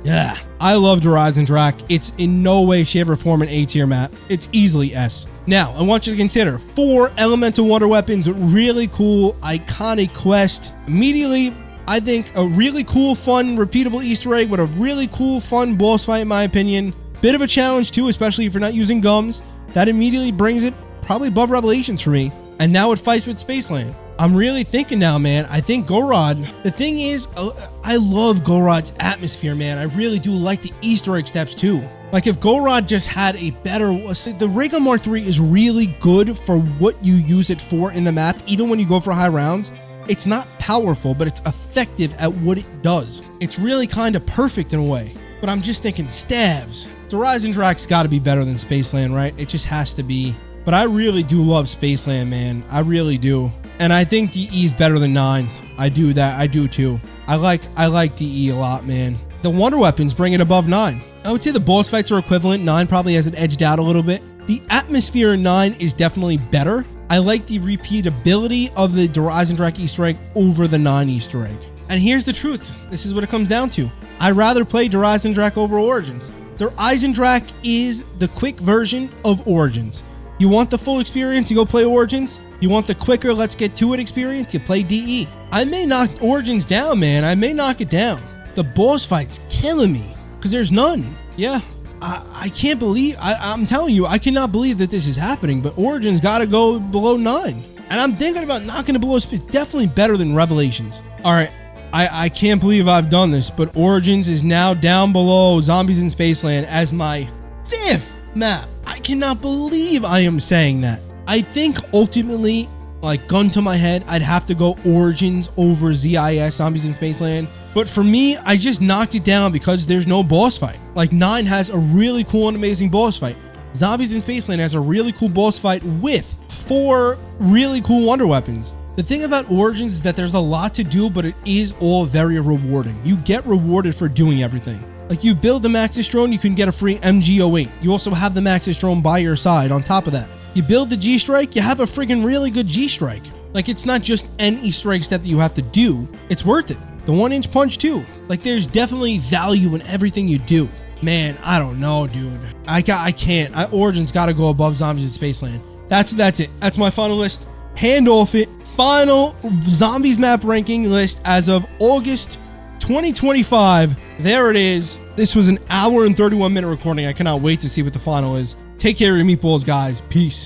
Yeah, I love Der Eisendrache. It's in no way, shape, or form an A-tier map. It's easily S. Now, I want you to consider 4 elemental wonder weapons, really cool, iconic quest. Immediately, I think a really cool, fun, repeatable Easter egg with a really cool, fun boss fight, in my opinion. Bit of a challenge too, especially if you're not using gums. That immediately brings it probably above Revelations for me. And now it fights with Spaceland. I'm really thinking now, man. I think Gorod. The thing is, I love Gorod's atmosphere, man. I really do like the Easter egg steps too. Like if Gorod just had a better, the Raygun Mark III is really good for what you use it for in the map. Even when you go for high rounds, it's not powerful, but it's effective at what it does. It's really kind of perfect in a way. But I'm just thinking stabs. Der Eisendrache's got to be better than Spaceland, right? It just has to be. But I really do love Spaceland, man. I really do. And I think DE is better than 9. I do that. I do too. I like DE a lot, man. The wonder weapons bring it above 9. I would say the boss fights are equivalent. 9 probably has it edged out a little bit. The atmosphere in 9 is definitely better. I like the repeatability of the Der Eisendrache Easter egg over the 9 Easter egg. And here's the truth. This is what it comes down to. I'd rather play Der Eisendrache over Origins. Der Eisendrache is the quick version of Origins. You want the full experience, you go play Origins. You want the quicker, let's get to it experience, you play DE. I may knock Origins down, man. I may knock it down. The boss fight's killing me because there's none. Yeah, I can't believe, I'm telling you, I cannot believe that this is happening, but Origins gotta go below 9. And I'm thinking about knocking it below, it's definitely better than Revelations. All right, I can't believe I've done this, but Origins is now down below Zombies in Spaceland as my 5th map. I cannot believe I am saying that. I think ultimately, like gun to my head, I'd have to go Origins over ZIS, Zombies in Spaceland. But for me, I just knocked it down because there's no boss fight. Like 9 has a really cool and amazing boss fight. Zombies in Spaceland has a really cool boss fight with 4 really cool wonder weapons. The thing about Origins is that there's a lot to do, but it is all very rewarding. You get rewarded for doing everything. Like you build the Maxis drone, you can get a free MG08. You also have the Maxis drone by your side on top of that. You build the G-Strike, you have a friggin' really good G-Strike. Like it's not just an Easter egg step that you have to do, it's worth it. The 1-inch punch too. Like there's definitely value in everything you do. Man, I don't know, dude. I can't. Origins gotta go above Zombies in Spaceland. That's it. That's my final list. Hand off it. Final Zombies map ranking list as of August 2025. There it is. This was an hour and 31-minute recording. I cannot wait to see what the final is. Take care of your meatballs, guys. Peace.